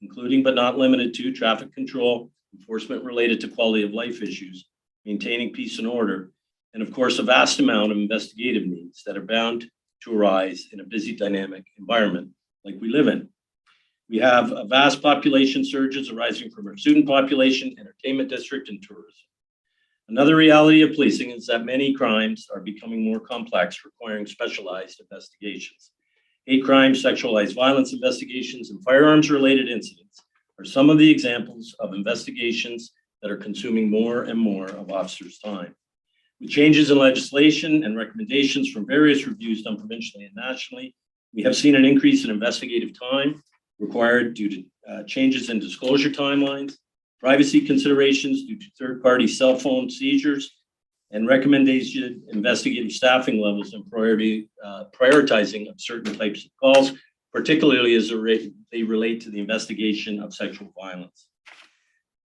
including but not limited to traffic control, enforcement related to quality of life issues, maintaining peace and order, and of course, a vast amount of investigative needs that are bound to arise in a busy, dynamic environment like we live in. We have a vast population surges arising from our student population, entertainment district, and tourism. Another reality of policing is that many crimes are becoming more complex, requiring specialized investigations. Hate crimes, sexualized violence investigations, and firearms-related incidents are some of the examples of investigations that are consuming more and more of officers' time. With changes in legislation and recommendations from various reviews done provincially and nationally, we have seen an increase in investigative time required due to changes in disclosure timelines, privacy considerations due to third-party cell phone seizures, and recommendation investigative staffing levels and prioritizing of certain types of calls, particularly as they relate to the investigation of sexual violence.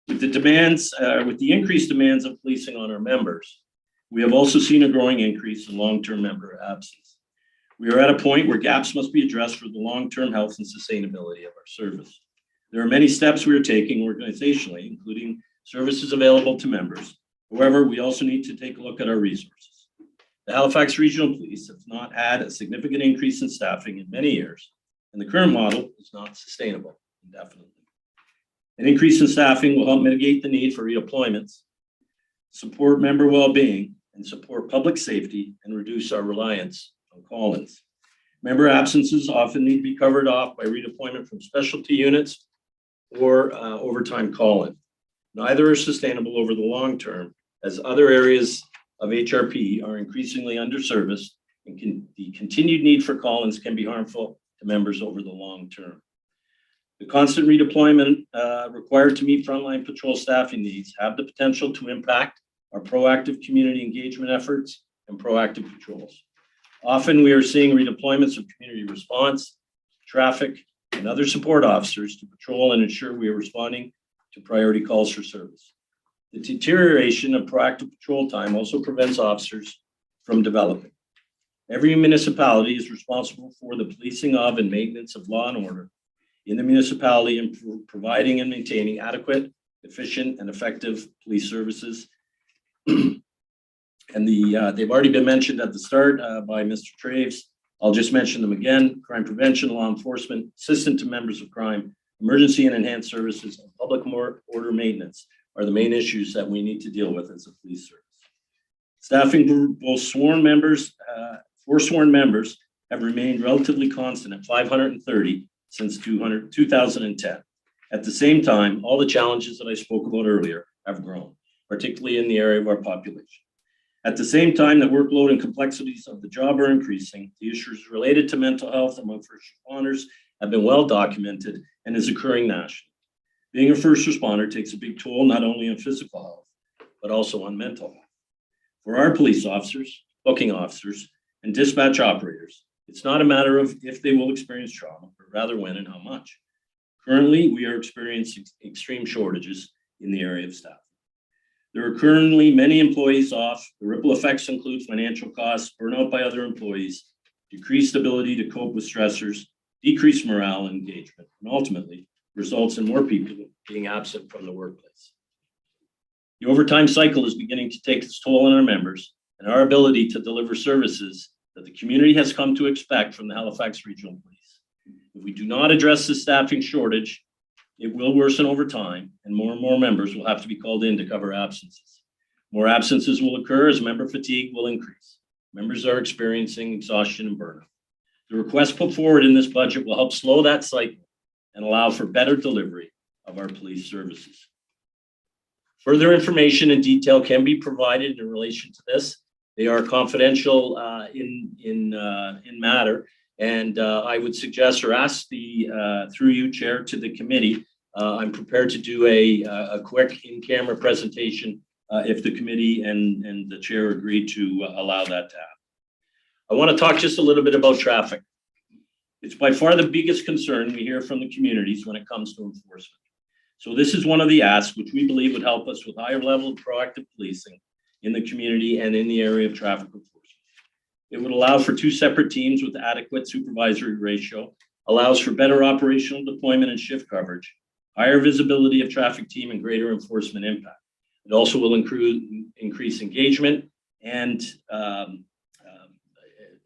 With the increased demands of policing on our members, we have also seen a growing increase in long-term member absence. We are at a point where gaps must be addressed for the long-term health and sustainability of our service. There are many steps we are taking organizationally, including services available to members. However, we also need to take a look at our resources. The Halifax Regional Police have not had a significant increase in staffing in many years, and the current model is not sustainable indefinitely. An increase in staffing will help mitigate the need for redeployments, support member well-being, and support public safety and reduce our reliance on call-ins. Member absences often need to be covered off by redeployment from specialty units or overtime call-in. Neither are sustainable over the long term, as other areas of HRP are increasingly underserviced, and the continued need for call-ins can be harmful to members over the long term. The constant redeployment required to meet frontline patrol staffing needs have the potential to impact our proactive community engagement efforts and proactive patrols. Often we are seeing redeployments of community response, traffic, and other support officers to patrol and ensure we are responding to priority calls for service. The deterioration of proactive patrol time also prevents officers from developing. Every municipality is responsible for the policing of and maintenance of law and order in the municipality and providing and maintaining adequate, efficient, and effective police services. And they've already been mentioned at the start by Mr. Traves. I'll just mention them again: crime prevention, law enforcement, assistance to members of crime, emergency and enhanced services, and public order maintenance are the main issues that we need to deal with as a police service. Staffing, both sworn members, 4 sworn members have remained relatively constant at 530 since 2010. At the same time, all the challenges that I spoke about earlier have grown, particularly in the area of our population. At the same time, the workload and complexities of the job are increasing. The issues related to mental health among first responders have been well documented and is occurring nationally. Being a first responder takes a big toll, not only on physical health, but also on mental health. For our police officers, booking officers, and dispatch operators, it's not a matter of if they will experience trauma, but rather when and how much. Currently, we are experiencing extreme shortages in the area of staff. There are currently many employees off. The ripple effects include financial costs, burnout by other employees, decreased ability to cope with stressors, decreased morale and engagement, and ultimately results in more people being absent from the workplace. The overtime cycle is beginning to take its toll on our members and our ability to deliver services that the community has come to expect from the Halifax Regional Police. If we do not address the staffing shortage, it will worsen over time, and more members will have to be called in to cover absences. More absences will occur as member fatigue will increase. Members are experiencing exhaustion and burnout. The request put forward in this budget will help slow that cycle and allow for better delivery of our police services. Further information and detail can be provided in relation to this. They are confidential in matter, and I would suggest or ask through you, Chair, to the committee. I'm prepared to do a quick in-camera presentation if the committee and the chair agree to allow that to happen. I want to talk just a little bit about traffic. It's by far the biggest concern we hear from the communities when it comes to enforcement. So this is one of the asks which we believe would help us with higher level of proactive policing in the community and in the area of traffic enforcement. It would allow for 2 separate teams with adequate supervisory ratio, allows for better operational deployment and shift coverage, higher visibility of traffic team, and greater enforcement impact. It also will increase engagement and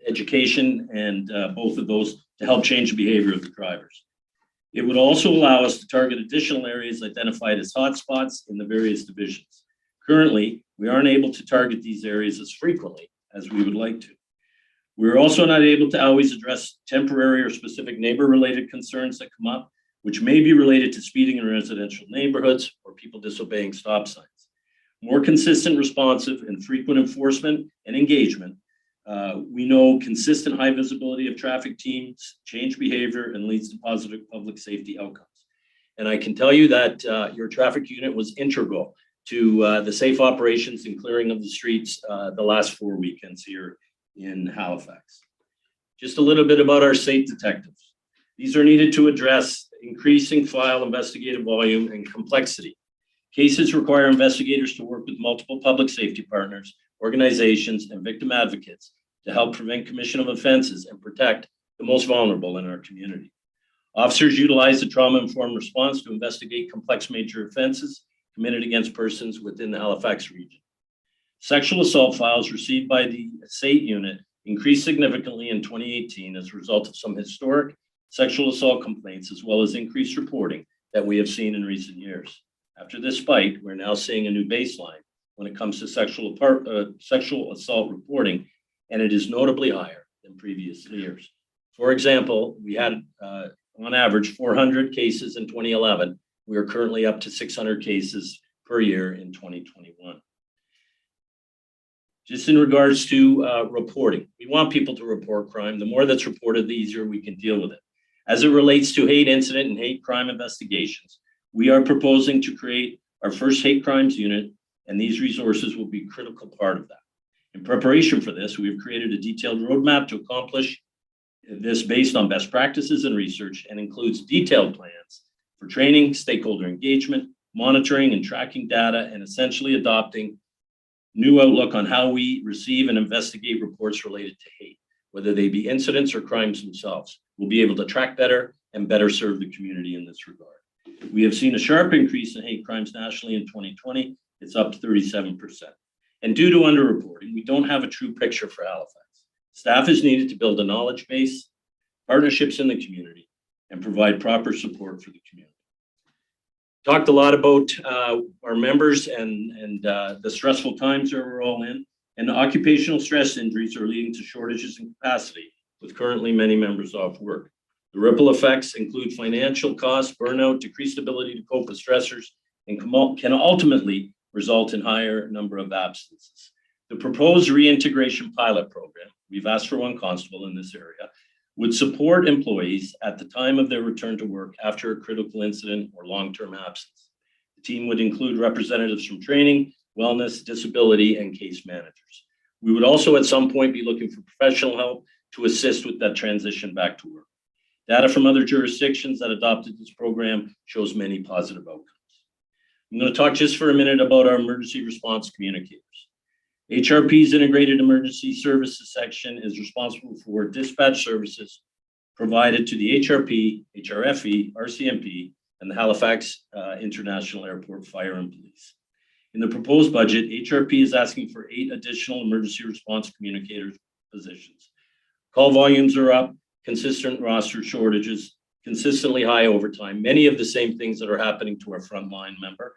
education, and both of those to help change the behavior of the drivers. It would also allow us to target additional areas identified as hotspots in the various divisions. Currently, we aren't able to target these areas as frequently as we would like to. We're also not able to always address temporary or specific neighbor-related concerns that come up, which may be related to speeding in residential neighborhoods or people disobeying stop signs. More consistent, responsive, and frequent enforcement and engagement. We know consistent high visibility of traffic teams change behavior and leads to positive public safety outcomes. And I can tell you that your traffic unit was integral to the safe operations and clearing of the streets the last 4 weekends here in Halifax. Just a little bit about our state detectives. These are needed to address increasing file investigative volume and complexity. Cases require investigators to work with multiple public safety partners, organizations, and victim advocates to help prevent commission of offenses and protect the most vulnerable in our community. Officers utilize the trauma-informed response to investigate complex major offenses committed against persons within the Halifax region. Sexual assault files received by the SATE unit increased significantly in 2018 as a result of some historic sexual assault complaints, as well as increased reporting that we have seen in recent years. After this spike, we're now seeing a new baseline when it comes to sexual assault reporting, and it is notably higher than previous years. For example, we had on average 400 cases in 2011. We are currently up to 600 cases per year in 2021. Just in regards to reporting, we want people to report crime. The more that's reported, the easier we can deal with it. As it relates to hate incident and hate crime investigations, we are proposing to create our first hate crimes unit, and these resources will be a critical part of that. In preparation for this, we have created a detailed roadmap to accomplish this based on best practices and research, and includes detailed plans for training, stakeholder engagement, monitoring and tracking data, and essentially adopting new outlook on how we receive and investigate reports related to hate. whether they be incidents or crimes themselves. We'll be able to track better and better serve the community in this regard. We have seen a sharp increase in hate crimes nationally in 2020. It's up to 37%. And due to underreporting, we don't have a true picture for Halifax. Staff is needed to build a knowledge base, partnerships in the community, and provide proper support for the community. Talked a lot about our members and the stressful times that we're all in, and the occupational stress injuries are leading to shortages in capacity, with currently many members off work. The ripple effects include financial costs, burnout, decreased ability to cope with stressors, and can ultimately result in higher number of absences. The proposed reintegration pilot program, we've asked for one constable in this area, would support employees at the time of their return to work after a critical incident or long-term absence. The team would include representatives from training, wellness, disability, and case managers. We would also at some point be looking for professional help to assist with that transition back to work. Data from other jurisdictions that adopted this program shows many positive outcomes. I'm going to talk just for a minute about our emergency response communicators. HRP's Integrated Emergency Services section is responsible for dispatch services provided to the HRP, HRFE, Rcmp, and the Halifax International Airport Fire and Police. In the proposed budget, HRP is asking for 8 additional emergency response communicators positions. Call volumes are up, consistent roster shortages, consistently high overtime, many of the same things that are happening to our frontline member.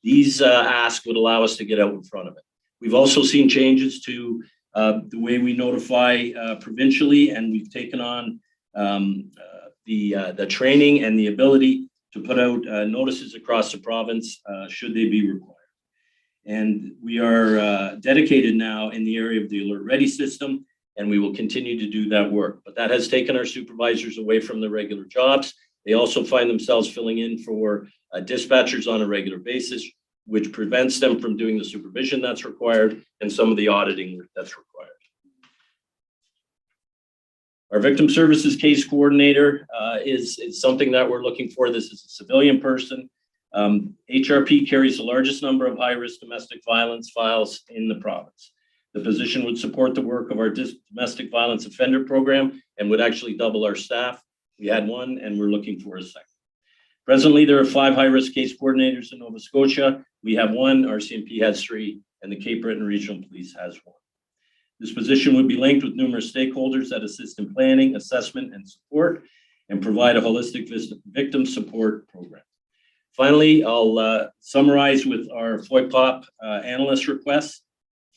These asks would allow us to get out in front of it. We've also seen changes to the way we notify provincially, and we've taken on the training and the ability to put out notices across the province should they be required. And we are dedicated now in the area of the Alert Ready system, and we will continue to do that work. But that has taken our supervisors away from their regular jobs. They also find themselves filling in for dispatchers on a regular basis, which prevents them from doing the supervision that's required and some of the auditing that's required. Our victim services case coordinator is something that we're looking for. This is a civilian person. HRP carries the largest number of high-risk domestic violence files in the province. The position would support the work of our domestic violence offender program and would actually double our staff. We had one and we're looking for a second. Presently, there are 5 high-risk case coordinators in Nova Scotia. We have 1, Rcmp has 3, and the Cape Breton Regional Police has 1. This position would be linked with numerous stakeholders that assist in planning, assessment, and support, and provide a holistic victim support program. Finally, I'll summarize with our FOIPOP analyst requests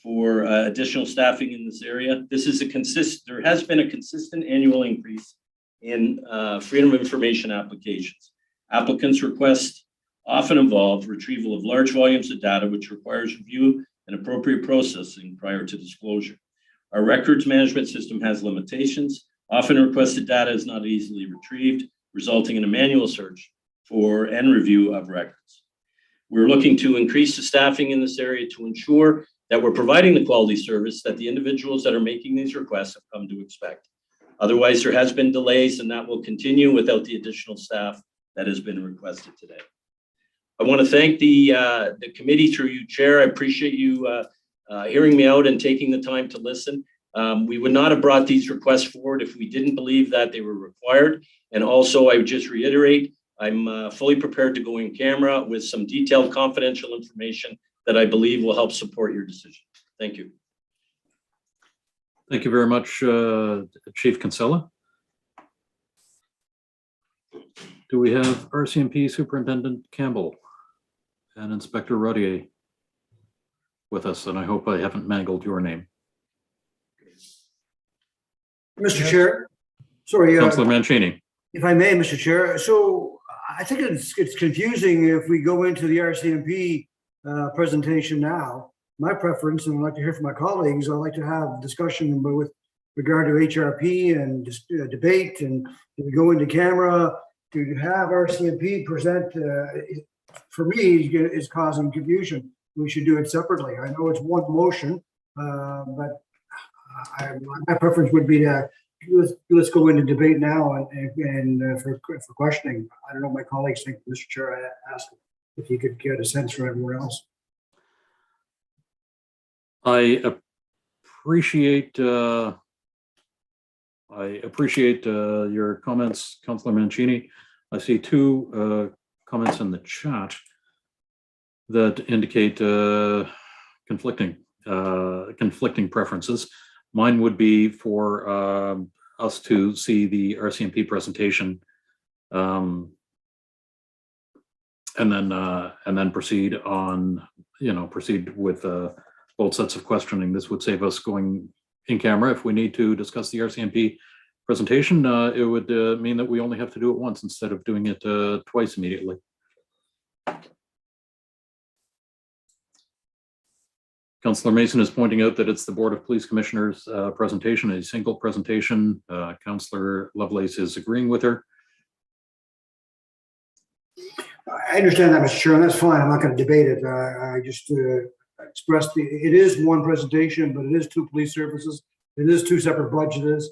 for additional staffing in this area. There has been a consistent annual increase in Freedom of Information applications. Applicants' requests often involve retrieval of large volumes of data, which requires review and appropriate processing prior to disclosure. Our records management system has limitations. Often requested data is not easily retrieved, resulting in a manual search for and review of records. We're looking to increase the staffing in this area to ensure that we're providing the quality service that the individuals that are making these requests have come to expect. Otherwise, there has been delays, and that will continue without the additional staff that has been requested today. I want to thank the committee through you, Chair. I appreciate you hearing me out and taking the time to listen. We would not have brought these requests forward if we didn't believe that they were required. And also, I would just reiterate, I'm fully prepared to go in camera with some detailed confidential information that I believe will help support your decision. Thank you. Thank you very much, Chief Kinsella. Do we have RCMP Superintendent Campbell and Inspector Rodier with us? And I hope I haven't mangled your name. Mr. Chair, sorry, Councillor Mancini. if I may, Mr. Chair. So I think it's confusing if we go into the RCMP presentation now. My preference, and I'd like to hear from my colleagues, I'd like to have discussion with regard to HRP and debate, and if we go into camera to have RCMP present, for me, is causing confusion. We should do it separately. I know it's one motion, but my preference would be to let's go into debate now and for questioning. I don't know what my colleagues think. Mr. Chair, I asked if you could get a sense from everyone else. I appreciate I appreciate your comments, Councillor Mancini. I see two comments in the chat that indicate conflicting preferences. Mine would be for us to see the RCMP presentation and then proceed on, proceed with both sets of questioning. This would save us going in camera. If we need to discuss the RCMP presentation, it would mean that we only have to do it once instead of doing it twice immediately. Councillor Mason is pointing out that it's the Board of Police Commissioners presentation, a single presentation. Councillor Lovelace is agreeing with her. I understand that, Mr. Chair, and that's fine. I'm not going to debate it. I just expressed it is one presentation, but it is two police services. It is two separate budgets.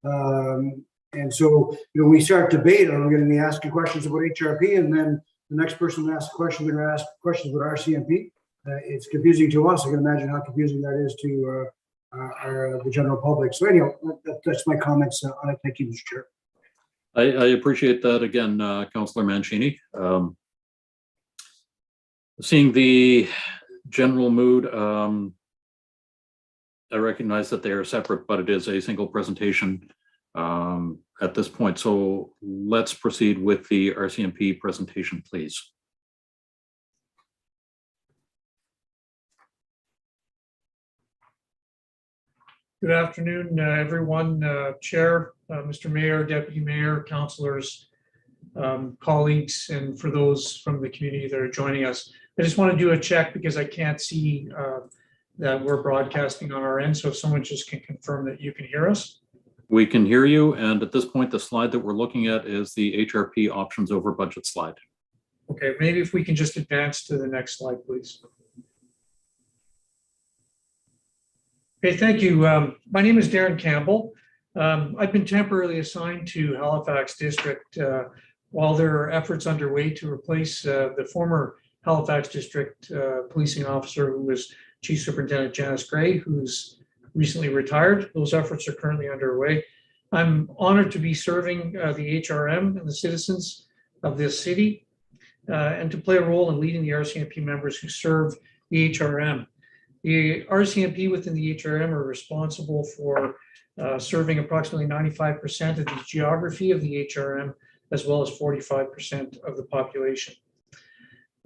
And so, we start debate, and we're going to be asking questions about HRP, and then the next person to ask a question, they're going to ask questions about RCMP. It's confusing to us. I can imagine how confusing that is to the general public. So anyhow, that's my comments on it. Thank you, Mr. Chair. I appreciate that again, Councillor Mancini. Seeing the general mood, I recognize that they are separate, but it is a single presentation at this point. So let's proceed with the RCMP presentation, please. Good afternoon, everyone. Chair, Mr. Mayor, Deputy Mayor, councillors, colleagues, and for those from the community that are joining us. I just want to do a check because I can't see that we're broadcasting on our end. So if someone just can confirm that you can hear us. We can hear you. And at this point, the slide that we're looking at is the HRP options over budget slide. Okay, maybe if we can just advance to the next slide, please. Okay, thank you. My name is Darren Campbell. I've been temporarily assigned to Halifax District while there are efforts underway to replace the former Halifax District policing officer who was Chief Superintendent Janice Gray, who's recently retired. Those efforts are currently underway. I'm honored to be serving the HRM and the citizens of this city and to play a role in leading the RCMP members who serve the HRM. The RCMP within the HRM are responsible for serving approximately 95% of the geography of the HRM, as well as 45% of the population.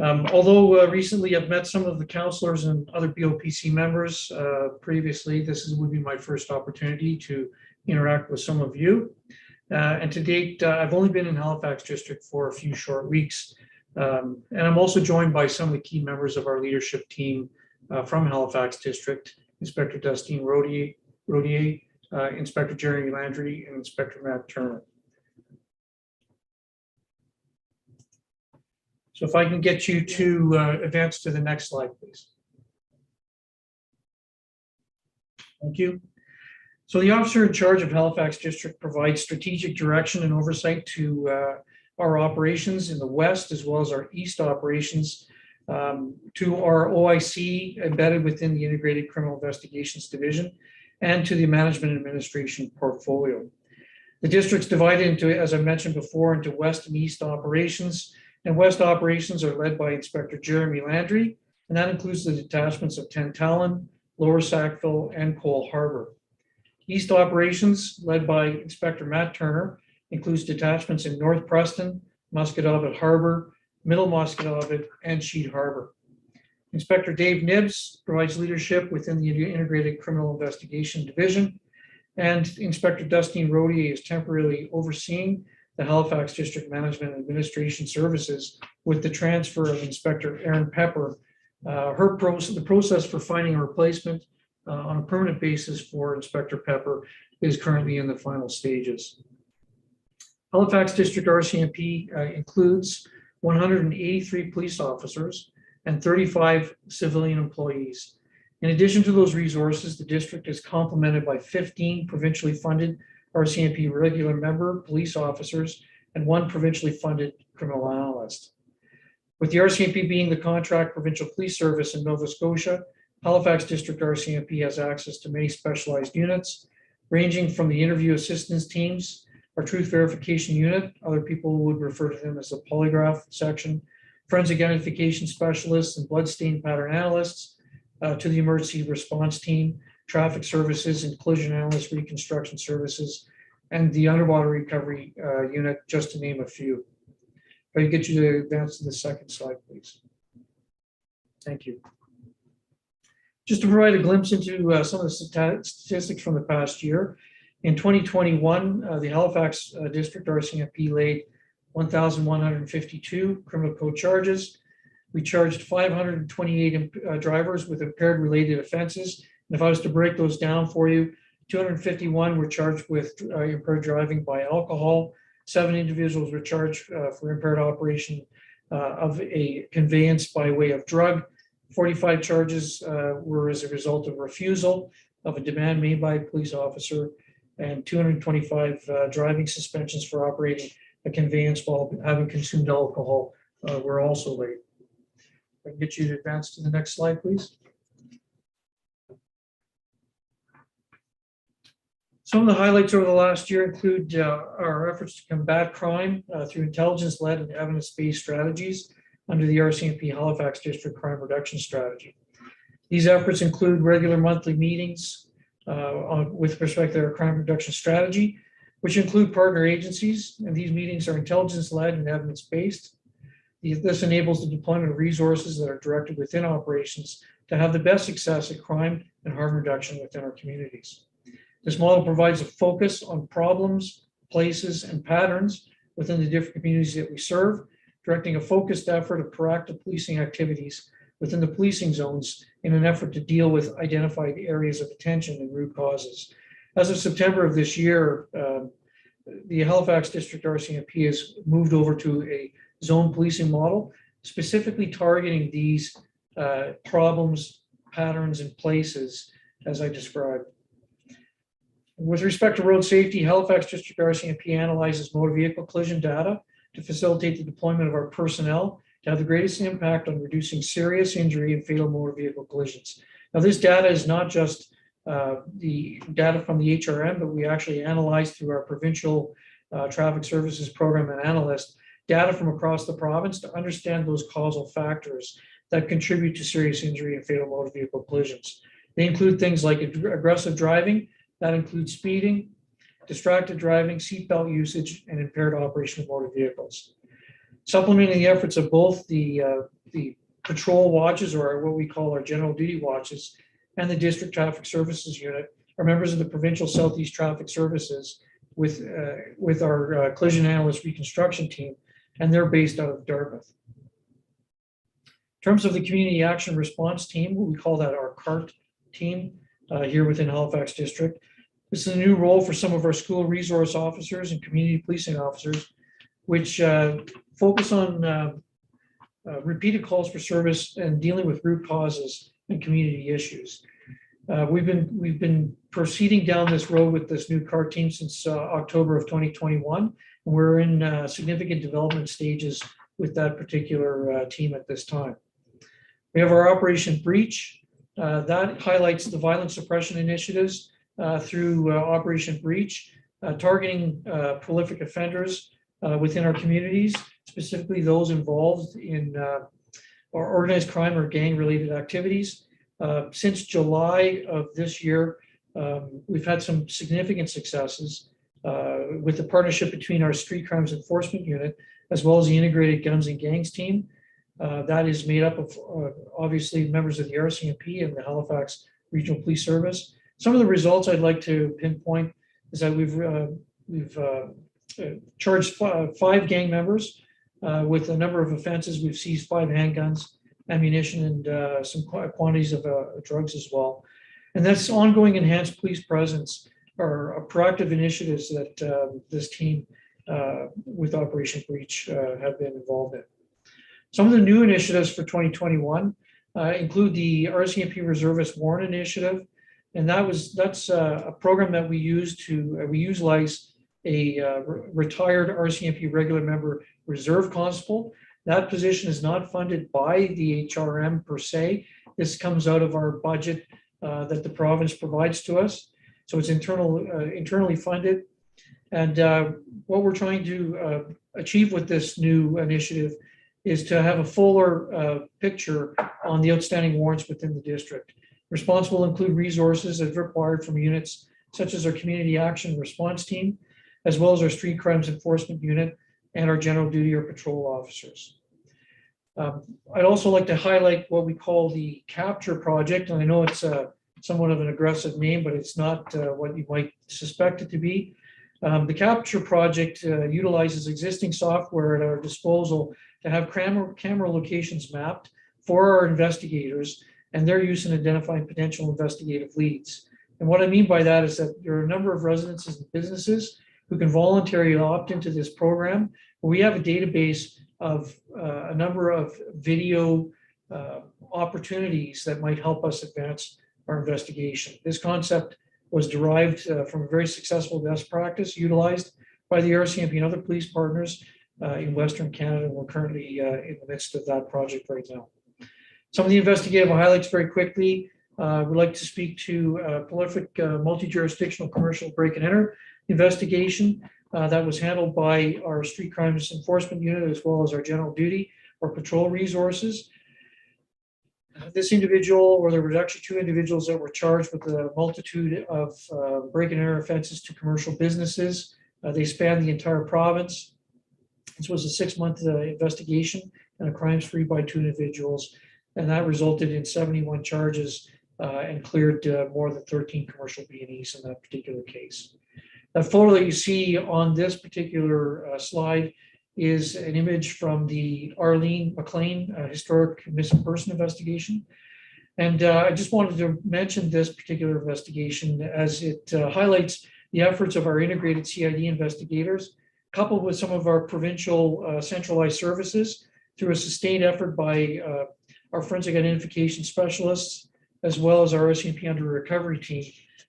Although recently I've met some of the councillors and other BOPC members previously, this would be my first opportunity to interact with some of you. And to date, I've only been in Halifax District for a few short weeks. And I'm also joined by some of the key members of our leadership team from Halifax District, Inspector Dustine Rodier, Inspector Jeremy Landry, and Inspector Matt Turner. So if I can get you to advance to the next slide, please. Thank you. So the officer in charge of Halifax District provides strategic direction and oversight to our operations in the west, as well as our east operations, to our OIC embedded within the Integrated Criminal Investigations Division, and to the Management and Administration portfolio. The district's divided into, as I mentioned before, into west and east operations, and west operations are led by Inspector Jeremy Landry, and that includes the detachments of Tantallon, Lower Sackville, and Cole Harbour. East operations, led by Inspector Matt Turner, includes detachments in North Preston, Muscatawbet Harbour, Middle Muscatawbet, and Sheet Harbour. Inspector Dave Nibbs provides leadership within the Integrated Criminal Investigation Division, and Inspector Dustine Rodier is temporarily overseeing the Halifax District Management and Administration Services with the transfer of Inspector Erin Pepper. The process for finding a replacement on a permanent basis for Inspector Pepper is currently in the final stages. Halifax District RCMP includes 183 police officers and 35 civilian employees. In addition to those resources, the district is complemented by 15 provincially funded RCMP regular member police officers and 1 provincially funded criminal analyst. With the RCMP being the contract provincial police service in Nova Scotia, Halifax District RCMP has access to many specialized units ranging from the interview assistance teams, our truth verification unit, other people would refer to them as the polygraph section, forensic identification specialists and bloodstain pattern analysts, to the emergency response team, traffic services and collision analyst reconstruction services, and the underwater recovery unit, just to name a few. If I can get you to advance to the second slide, please. Thank you. Just to provide a glimpse into some of the statistics from the past year, in 2021, the Halifax District Rcmp laid 1,152 criminal code charges. We charged 528 drivers with impaired related offenses. And if I was to break those down for you, 251 were charged with impaired driving by alcohol. 7 individuals were charged for impaired operation of a conveyance by way of drug. 45 charges were as a result of refusal of a demand made by a police officer, and 225 driving suspensions for operating a conveyance while having consumed alcohol were also laid. If I can get you to advance to the next slide, please. Some of the highlights over the last year include our efforts to combat crime through intelligence-led and evidence-based strategies under the Rcmp Halifax District Crime Reduction Strategy. These efforts include regular monthly meetings with respect to our crime reduction strategy, which include partner agencies, and these meetings are intelligence-led and evidence-based. This enables the deployment of resources that are directed within operations to have the best success at crime and harm reduction within our communities. This model provides a focus on problems, places, and patterns within the different communities that we serve, directing a focused effort of proactive policing activities within the policing zones in an effort to deal with identified areas of attention and root causes. As of September of this year, the Halifax District Rcmp has moved over to a zone policing model, specifically targeting these problems, patterns, and places as I described. With respect to road safety, Halifax District Rcmp analyzes motor vehicle collision data to facilitate the deployment of our personnel to have the greatest impact on reducing serious injury and fatal motor vehicle collisions. Now, this data is not just the data from the HRM, but we actually analyze through our provincial traffic services program and analyst data from across the province to understand those causal factors that contribute to serious injury and fatal motor vehicle collisions. They include things like aggressive driving, that includes speeding, distracted driving, seatbelt usage, and impaired operation of motor vehicles. Supplementing the efforts of both the patrol watches, or what we call our general duty watches, and the district traffic services unit are members of the provincial Southeast Traffic Services with our collision analyst reconstruction team, and they're based out of Dartmouth. In terms of the community action response team, we call that our CART team here within Halifax District. This is a new role for some of our school resource officers and community policing officers, which focus on repeated calls for service and dealing with root causes and community issues. We've been proceeding down this road with this new CART team since October of 2021, and we're in significant development stages with that particular team at this time. We have our Operation Breach. That highlights the violence suppression initiatives through Operation Breach, targeting prolific offenders within our communities, specifically those involved in organized crime or gang-related activities. Since July of this year, we've had some significant successes with the partnership between our Street Crimes Enforcement Unit as well as the Integrated Guns and Gangs team. That is made up of obviously members of the RCMP and the Halifax Regional Police Service. Some of the results I'd like to pinpoint is that we've charged 5 gang members with a number of offenses. We've seized 5 handguns, ammunition, and some quantities of drugs as well. And that's ongoing enhanced police presence or proactive initiatives that this team with Operation Breach have been involved in. Some of the new initiatives for 2021 include the RCMP Reservist Warrant Initiative, and that's a program that we use to utilize a retired RCMP regular member reserve constable. That position is not funded by the HRM per se. This comes out of our budget that the province provides to us. So it's internally funded. And what we're trying to achieve with this new initiative is to have a fuller picture on the outstanding warrants within the district. Response will include resources as required from units such as our Community Action Response Team, as well as our Street Crimes Enforcement Unit and our General Duty or Patrol Officers. I'd also like to highlight what we call the Capture Project. And I know it's somewhat of an aggressive name, but it's not what you might suspect it to be. The Capture Project utilizes existing software at our disposal to have camera locations mapped for our investigators and their use in identifying potential investigative leads. And what I mean by that is that there are a number of residences and businesses who can voluntarily opt into this program. We have a database of a number of video opportunities that might help us advance our investigation. This concept was derived from a very successful best practice utilized by the RCMP and other police partners in Western Canada. We're currently in the midst of that project right now. Some of the investigative highlights very quickly. We'd like to speak to a prolific multi-jurisdictional commercial break and enter investigation that was handled by our Street Crimes Enforcement Unit as well as our General Duty or Patrol resources. This individual, or there were actually two individuals that were charged with a multitude of break and enter offenses to commercial businesses. They spanned the entire province. This was a 6-month investigation and a crimes free by 2 individuals. And that resulted in 71 charges and cleared more than 13 commercial B&Es in that particular case. That photo that you see on this particular slide is an image from the Arlene McLean historic missing person investigation. And I just wanted to mention this particular investigation as it highlights the efforts of our integrated CID investigators, coupled with some of our provincial centralized services through a sustained effort by our forensic identification specialists, as well as our RCMP under recovery team,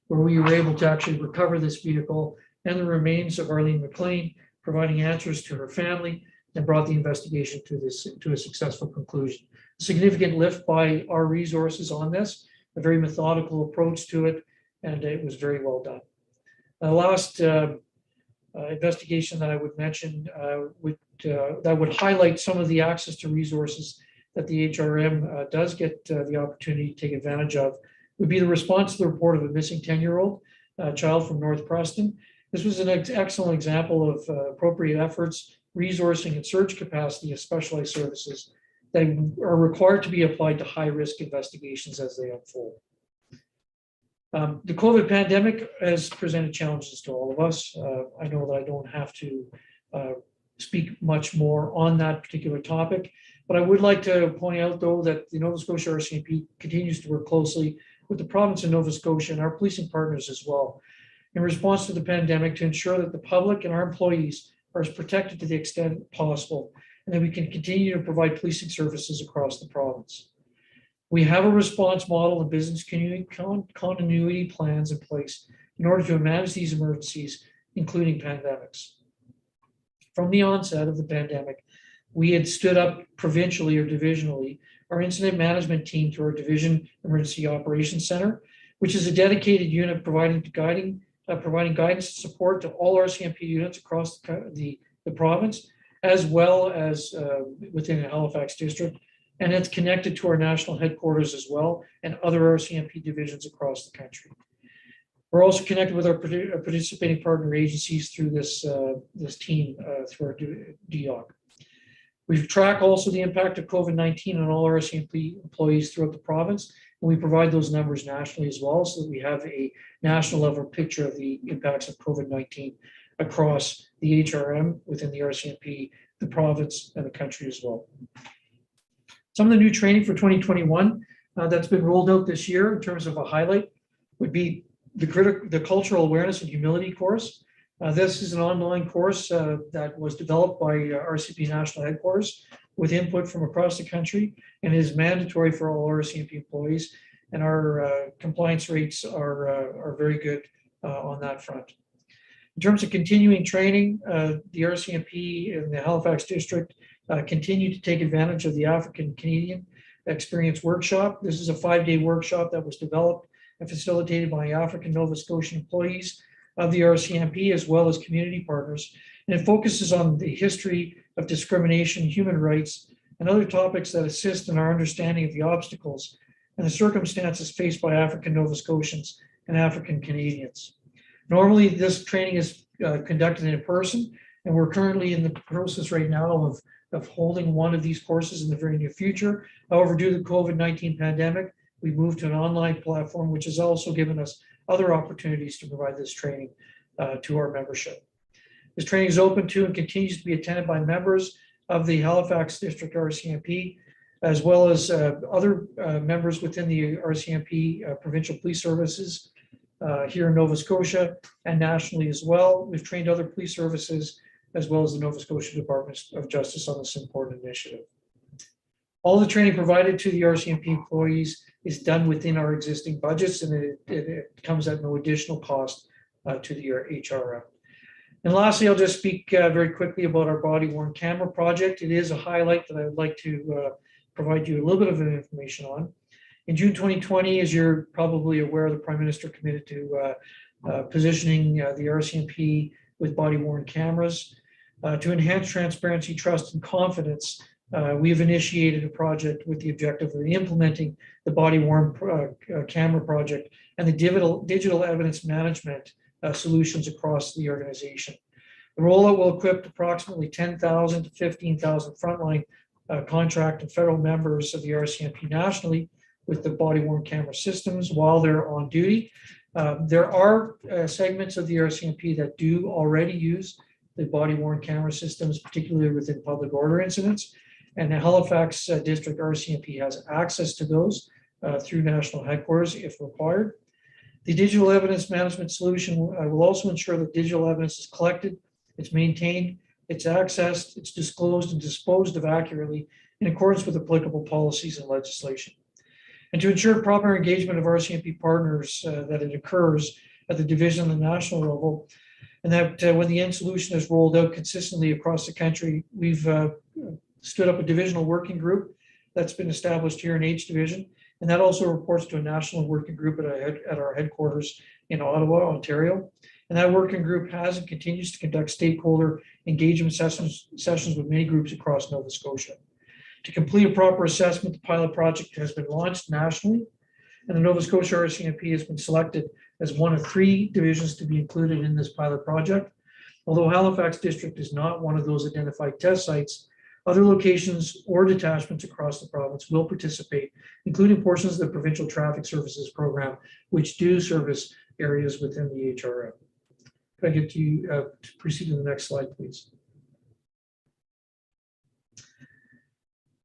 where we were able to actually recover this vehicle and the remains of Arlene McLean, providing answers to her family, and brought the investigation to a successful conclusion. A significant lift by our resources on this, a very methodical approach to it, and it was very well done. The last investigation that I would mention that would highlight some of the access to resources that the HRM does get the opportunity to take advantage of would be the response to the report of a missing 10-year-old child from North Preston. This was an excellent example of appropriate efforts, resourcing and search capacity of specialized services that are required to be applied to high-risk investigations as they unfold. The COVID pandemic has presented challenges to all of us. I know that I don't have to speak much more on that particular topic, but I would like to point out, though, that the Nova Scotia RCMP continues to work closely with the province of Nova Scotia and our policing partners as well, in response to the pandemic, to ensure that the public and our employees are as protected to the extent possible, and that we can continue to provide policing services across the province. We have a response model and business continuity plans in place in order to manage these emergencies, including pandemics. From the onset of the pandemic, we had stood up provincially or divisionally our incident management team through our Division Emergency Operations Center, which is a dedicated unit providing guidance and support to all RCMP units across the province, as well as within the Halifax district. And it's connected to our national headquarters as well and other RCMP divisions across the country. We're also connected with our participating partner agencies through this team through our DOC. We've tracked also the impact of COVID-19 on all RCMP employees throughout the province, and we provide those numbers nationally as well, so that we have a national level picture of the impacts of COVID-19 across the HRM, within the RCMP, the province, and the country as well. Some of the new training for 2021 that's been rolled out this year in terms of a highlight would be the cultural awareness and humility course. This is an online course that was developed by RCMP National Headquarters with input from across the country, and is mandatory for all RCMP employees. And our compliance rates are very good on that front. In terms of continuing training, the RCMP in the Halifax district continue to take advantage of the African Canadian Experience Workshop. This is a 5-day workshop that was developed and facilitated by African Nova Scotian employees of the RCMP as well as community partners. And it focuses on the history of discrimination, human rights, and other topics that assist in our understanding of the obstacles and the circumstances faced by African Nova Scotians and African Canadians. Normally, this training is conducted in person, and we're currently in the process right now of holding one of these courses in the very near future. However, due to the COVID-19 pandemic, we moved to an online platform, which has also given us other opportunities to provide this training to our membership. This training is open to and continues to be attended by members of the Halifax District RCMP, as well as other members within the RCMP Provincial Police Services here in Nova Scotia and nationally as well. We've trained other police services as well as the Nova Scotia Department of Justice on this important initiative. All the training provided to the RCMP employees is done within our existing budgets, and it comes at no additional cost to the HRM. And lastly, I'll just speak very quickly about our body-worn camera project. It is a highlight that I would like to provide you a little bit of information on. In June 2020, as you're probably aware, the Prime Minister committed to positioning the RCMP with body-worn cameras. To enhance transparency, trust, and confidence, we have initiated a project with the objective of implementing the body-worn camera project and the digital evidence management solutions across the organization. The rollout will equip approximately 10,000 to 15,000 frontline contract and federal members of the RCMP nationally with the body-worn camera systems while they're on duty. There are segments of the RCMP that do already use the body-worn camera systems, particularly within public order incidents. And the Halifax District RCMP has access to those through national headquarters if required. The digital evidence management solution will also ensure that digital evidence is collected, it's maintained, it's accessed, it's disclosed and disposed of accurately in accordance with applicable policies and legislation. And to ensure proper engagement of RCMP partners, that it occurs at the division and the national level, and that when the end solution is rolled out consistently across the country, we've stood up a divisional working group that's been established here in H Division, and that also reports to a national working group at our headquarters in Ottawa, Ontario. And that working group has and continues to conduct stakeholder engagement sessions with many groups across Nova Scotia. To complete a proper assessment, the pilot project has been launched nationally, and the Nova Scotia RCMP has been selected as one of 3 divisions to be included in this pilot project. Although Halifax District is not one of those identified test sites, other locations or detachments across the province will participate, including portions of the Provincial Traffic Services Program, which do service areas within the HRM. Could I get you to proceed to the next slide, please?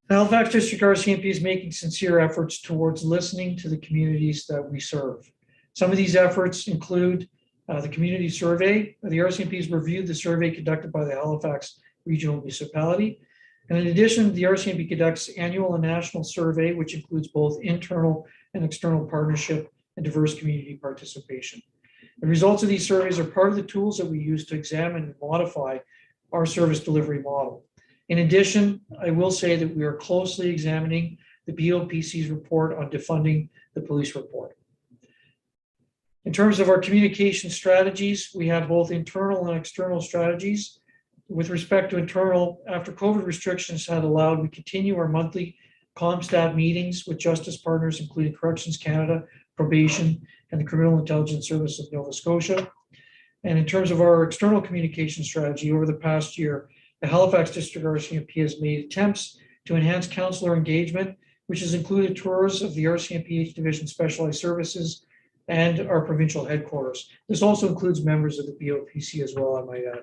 The Halifax District RCMP is making sincere efforts towards listening to the communities that we serve. Some of these efforts include the community survey. The RCMP has reviewed the survey conducted by the Halifax Regional Municipality. And in addition, the RCMP conducts annual and national survey, which includes both internal and external partnership and diverse community participation. The results of these surveys are part of the tools that we use to examine and modify our service delivery model. In addition, I will say that we are closely examining the BOPC's report on defunding the police report. In terms of our communication strategies, we have both internal and external strategies. With respect to internal, after COVID restrictions had allowed, we continue our monthly ComStat meetings with justice partners, including Corrections Canada, Probation, and the Criminal Intelligence Service of Nova Scotia. And in terms of our external communication strategy, over the past year, the Halifax District RCMP has made attempts to enhance councillor engagement, which has included tours of the RCMP Division Specialized Services and our provincial headquarters. This also includes members of the BOPC as well, I might add.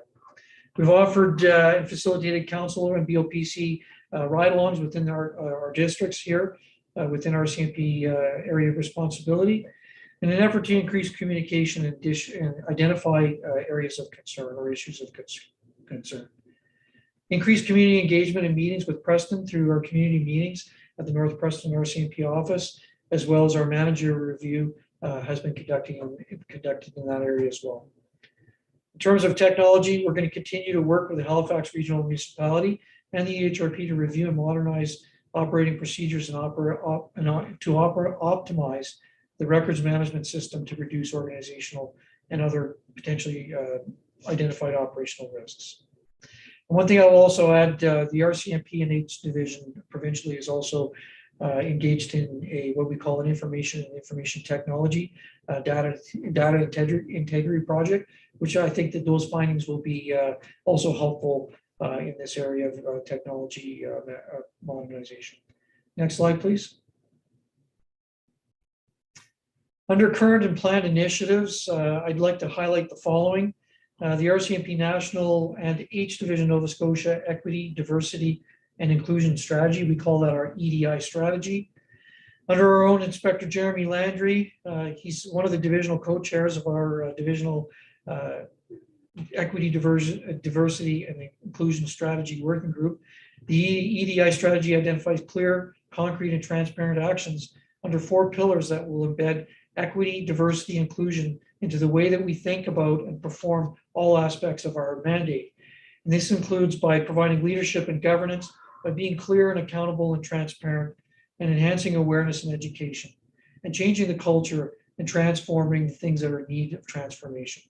We've offered and facilitated councillor and BOPC ride-alongs within our districts here, within RCMP area of responsibility, in an effort to increase communication and identify areas of concern or issues of concern. Increased community engagement and meetings with Preston through our community meetings at the North Preston RCMP office, as well as our manager review has been conducted in that area as well. In terms of technology, we're going to continue to work with the Halifax Regional Municipality and the HRP to review and modernize operating procedures and to optimize the records management system to reduce organizational and other potentially identified operational risks. And one thing I will also add, the RCMP and H division provincially is also engaged in what we call an information technology data integrity project, which I think that those findings will be also helpful in this area of technology modernization. Next slide, please. Under current and planned initiatives, I'd like to highlight the following. The RCMP National and H Division Nova Scotia Equity, Diversity, and Inclusion Strategy. We call that our EDI strategy. Under our own Inspector Jeremy Landry, he's one of the divisional co-chairs of our divisional Equity, Diversity, and Inclusion Strategy Working Group. The EDI strategy identifies clear, concrete, and transparent actions under 4 pillars that will embed equity, diversity, inclusion into the way that we think about and perform all aspects of our mandate. And this includes by providing leadership and governance, by being clear and accountable and transparent, and enhancing awareness and education, and changing the culture and transforming the things that are in need of transformation.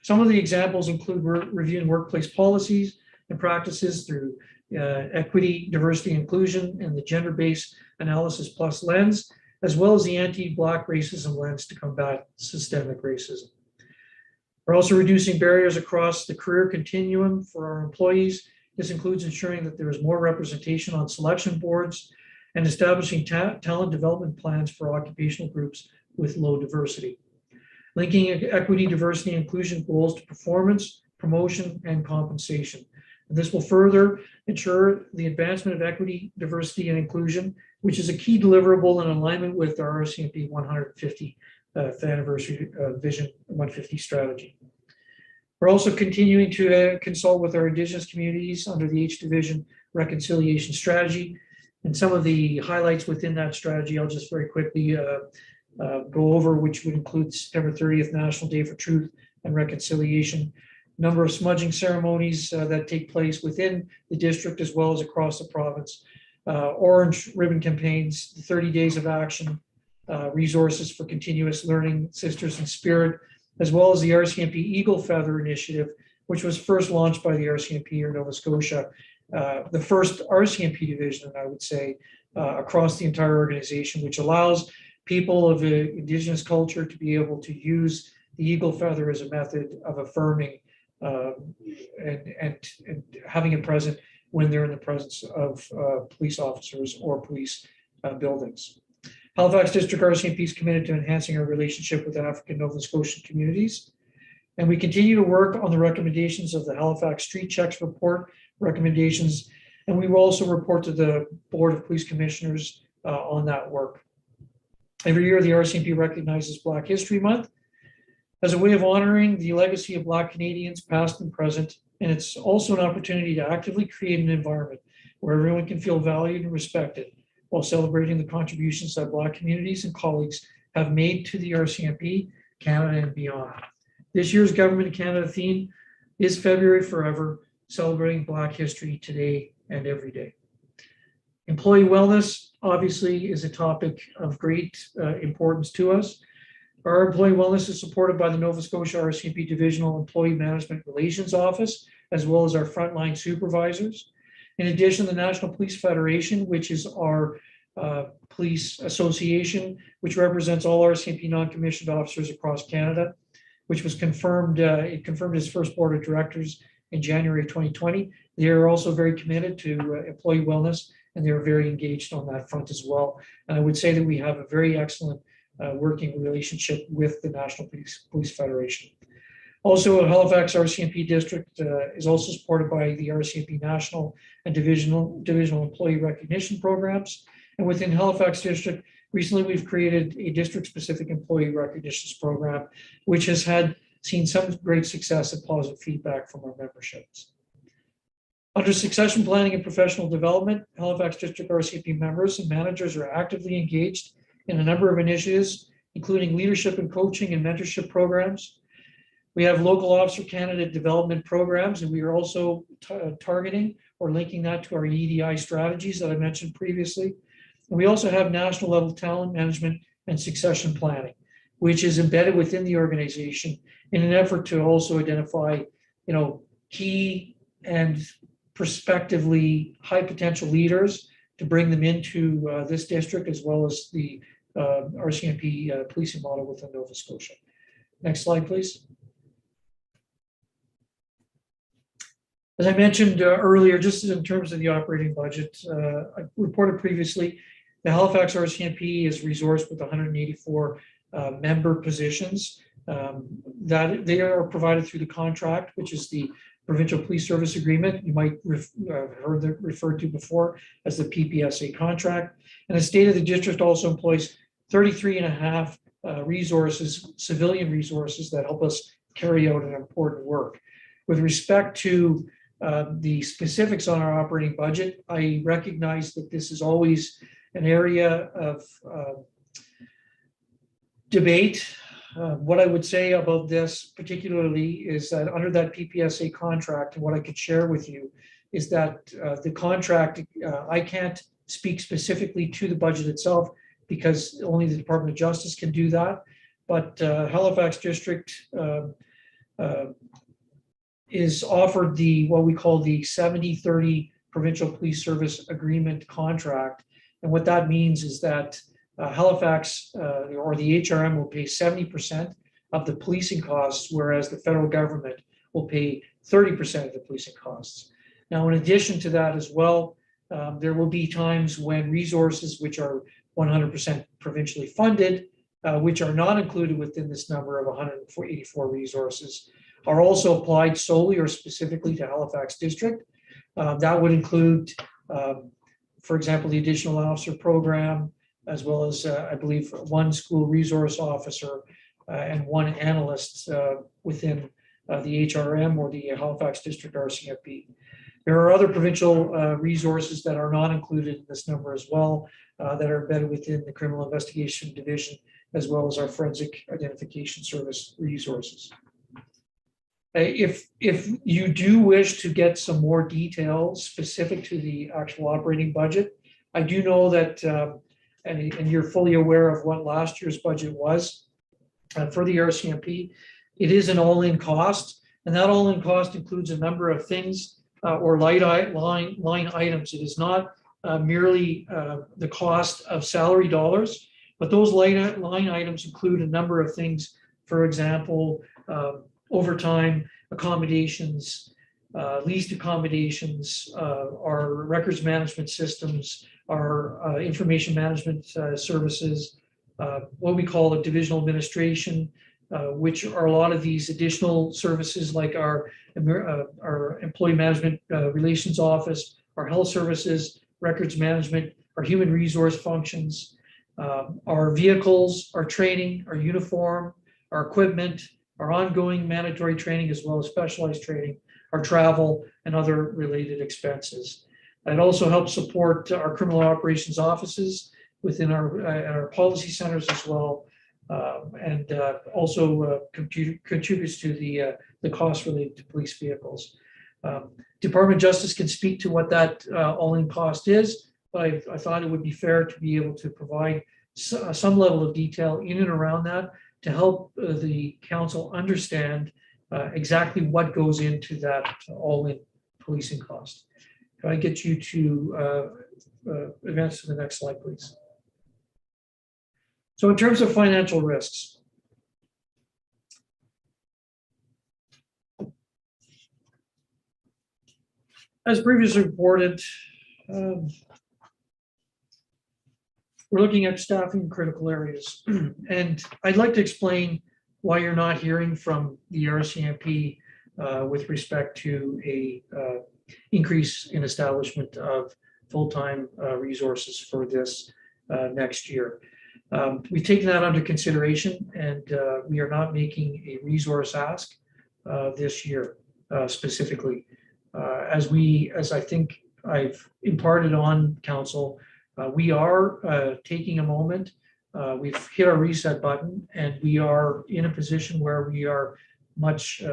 Some of the examples include reviewing workplace policies and practices through equity, diversity, inclusion, and the gender-based analysis plus lens, as well as the anti-Black racism lens to combat systemic racism. We're also reducing barriers across the career continuum for our employees. This includes ensuring that there is more representation on selection boards and establishing talent development plans for occupational groups with low diversity. Linking equity, diversity, and inclusion goals to performance, promotion, and compensation. And this will further ensure the advancement of equity, diversity, and inclusion, which is a key deliverable in alignment with our RCMP 150th anniversary Vision 150 strategy. We're also continuing to consult with our Indigenous communities under the H Division Reconciliation Strategy. And some of the highlights within that strategy, I'll just very quickly go over, which would include September 30th, National Day for Truth and Reconciliation, number of smudging ceremonies that take place within the district as well as across the province, orange ribbon campaigns, the 30 days of action, resources for continuous learning, Sisters in Spirit, as well as the RCMP Eagle Feather Initiative, which was first launched by the RCMP here in Nova Scotia, the first RCMP division, I would say, across the entire organization, which allows people of Indigenous culture to be able to use the eagle feather as a method of affirming and having it present when they're in the presence of police officers or police buildings. Halifax District RCMP is committed to enhancing our relationship with African Nova Scotian communities. And we continue to work on the recommendations of the Halifax Street Checks Report recommendations. And we will also report to the Board of Police Commissioners on that work. Every year, the RCMP recognizes Black History Month as a way of honoring the legacy of Black Canadians, past and present. And it's also an opportunity to actively create an environment where everyone can feel valued and respected while celebrating the contributions that Black communities and colleagues have made to the RCMP, Canada, and beyond. This year's Government of Canada theme is February Forever, celebrating Black history today and every day. Employee wellness, obviously, is a topic of great importance to us. Our employee wellness is supported by the Nova Scotia RCMP Divisional Employee Management Relations Office, as well as our frontline supervisors. In addition, the National Police Federation, which is our police association, which represents all RCMP non-commissioned officers across Canada, which was confirmed, it confirmed its first board of directors in January 2020. They are also very committed to employee wellness, and they are very engaged on that front as well. And I would say that we have a very excellent working relationship with the National Police Federation. Also, Halifax RCMP District is also supported by the RCMP National and Divisional Employee Recognition Programs. And within Halifax District, recently we've created a district-specific employee recognitions program, which has seen some great success and positive feedback from our memberships. Under succession planning and professional development, Halifax District RCMP members and managers are actively engaged in a number of initiatives, including leadership and coaching and mentorship programs. We have local officer candidate development programs, and we are also targeting or linking that to our EDI strategies that I mentioned previously. And we also have national level talent management and succession planning, which is embedded within the organization in an effort to also identify, key and prospectively high potential leaders to bring them into this district, as well as the RCMP policing model within Nova Scotia. Next slide, please. As I mentioned earlier, just in terms of the operating budget, I reported previously, the Halifax RCMP is resourced with 184 member positions that they are provided through the contract, which is the Provincial Police Service Agreement. You might have heard it referred to before as the PPSA contract. And the state of the district also employs 33.5 resources, civilian resources that help us carry out an important work. With respect to the specifics on our operating budget, I recognize that this is always an area of debate. What I would say about this particularly is that under that PPSA contract, and what I could share with you is that the contract, I can't speak specifically to the budget itself because only the Department of Justice can do that. But Halifax District is offered what we call the 70-30 Provincial Police Service Agreement contract. And what that means is that Halifax or the HRM will pay 70% of the policing costs, whereas the federal government will pay 30% of the policing costs. Now, in addition to that as well, there will be times when resources which are 100% provincially funded, which are not included within this number of 184 resources, are also applied solely or specifically to Halifax District. That would include, for example, the additional officer program, as well as, I believe, one school resource officer and one analyst within the HRM or the Halifax District RCMP. There are other provincial resources that are not included in this number as well, that are embedded within the Criminal Investigation Division, as well as our Forensic Identification Service resources. If you do wish to get some more details specific to the actual operating budget, I do know that, and you're fully aware of what last year's budget was for the RCMP. It is an all-in cost, and that all-in cost includes a number of things or line items. It is not merely the cost of salary dollars, but those line items include a number of things. For example, overtime, accommodations, leased accommodations, our records management systems, our information management services, what we call a divisional administration, which are a lot of these additional services like our employee management relations office, our health services, records management, our human resource functions, our vehicles, our training, our uniform, our equipment, our ongoing mandatory training, as well as specialized training, our travel, and other related expenses. It also helps support our criminal operations offices within our policy centers as well, and also contributes to the costs related to police vehicles. Department of Justice can speak to what that all-in cost is, but I thought it would be fair to be able to provide some level of detail in and around that to help the council understand exactly what goes into that all-in policing cost. Can I get you to advance to the next slide, please? So in terms of financial risks, as previously reported, we're looking at staffing in critical areas. And I'd like to explain why you're not hearing from the RCMP with respect to a increase in establishment of full-time resources for this next year. We've taken that under consideration, and we are not making a resource ask this year specifically. As I think I've imparted on council, we are taking a moment. We've hit our reset button, and we are in a position where we are much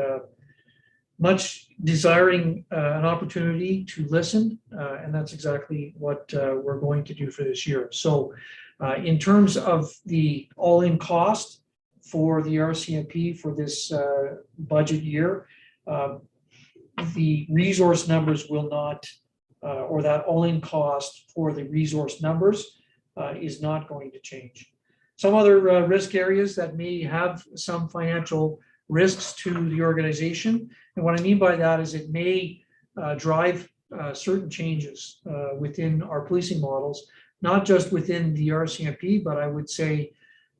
desiring an opportunity to listen, and that's exactly what we're going to do for this year. So In terms of the all-in cost for the RCMP for this budget year, the resource numbers will not, or that all-in cost for the resource numbers is not going to change. Some other risk areas that may have some financial risks to the organization, and what I mean by that is it may drive certain changes within our policing models, not just within the RCMP, but I would say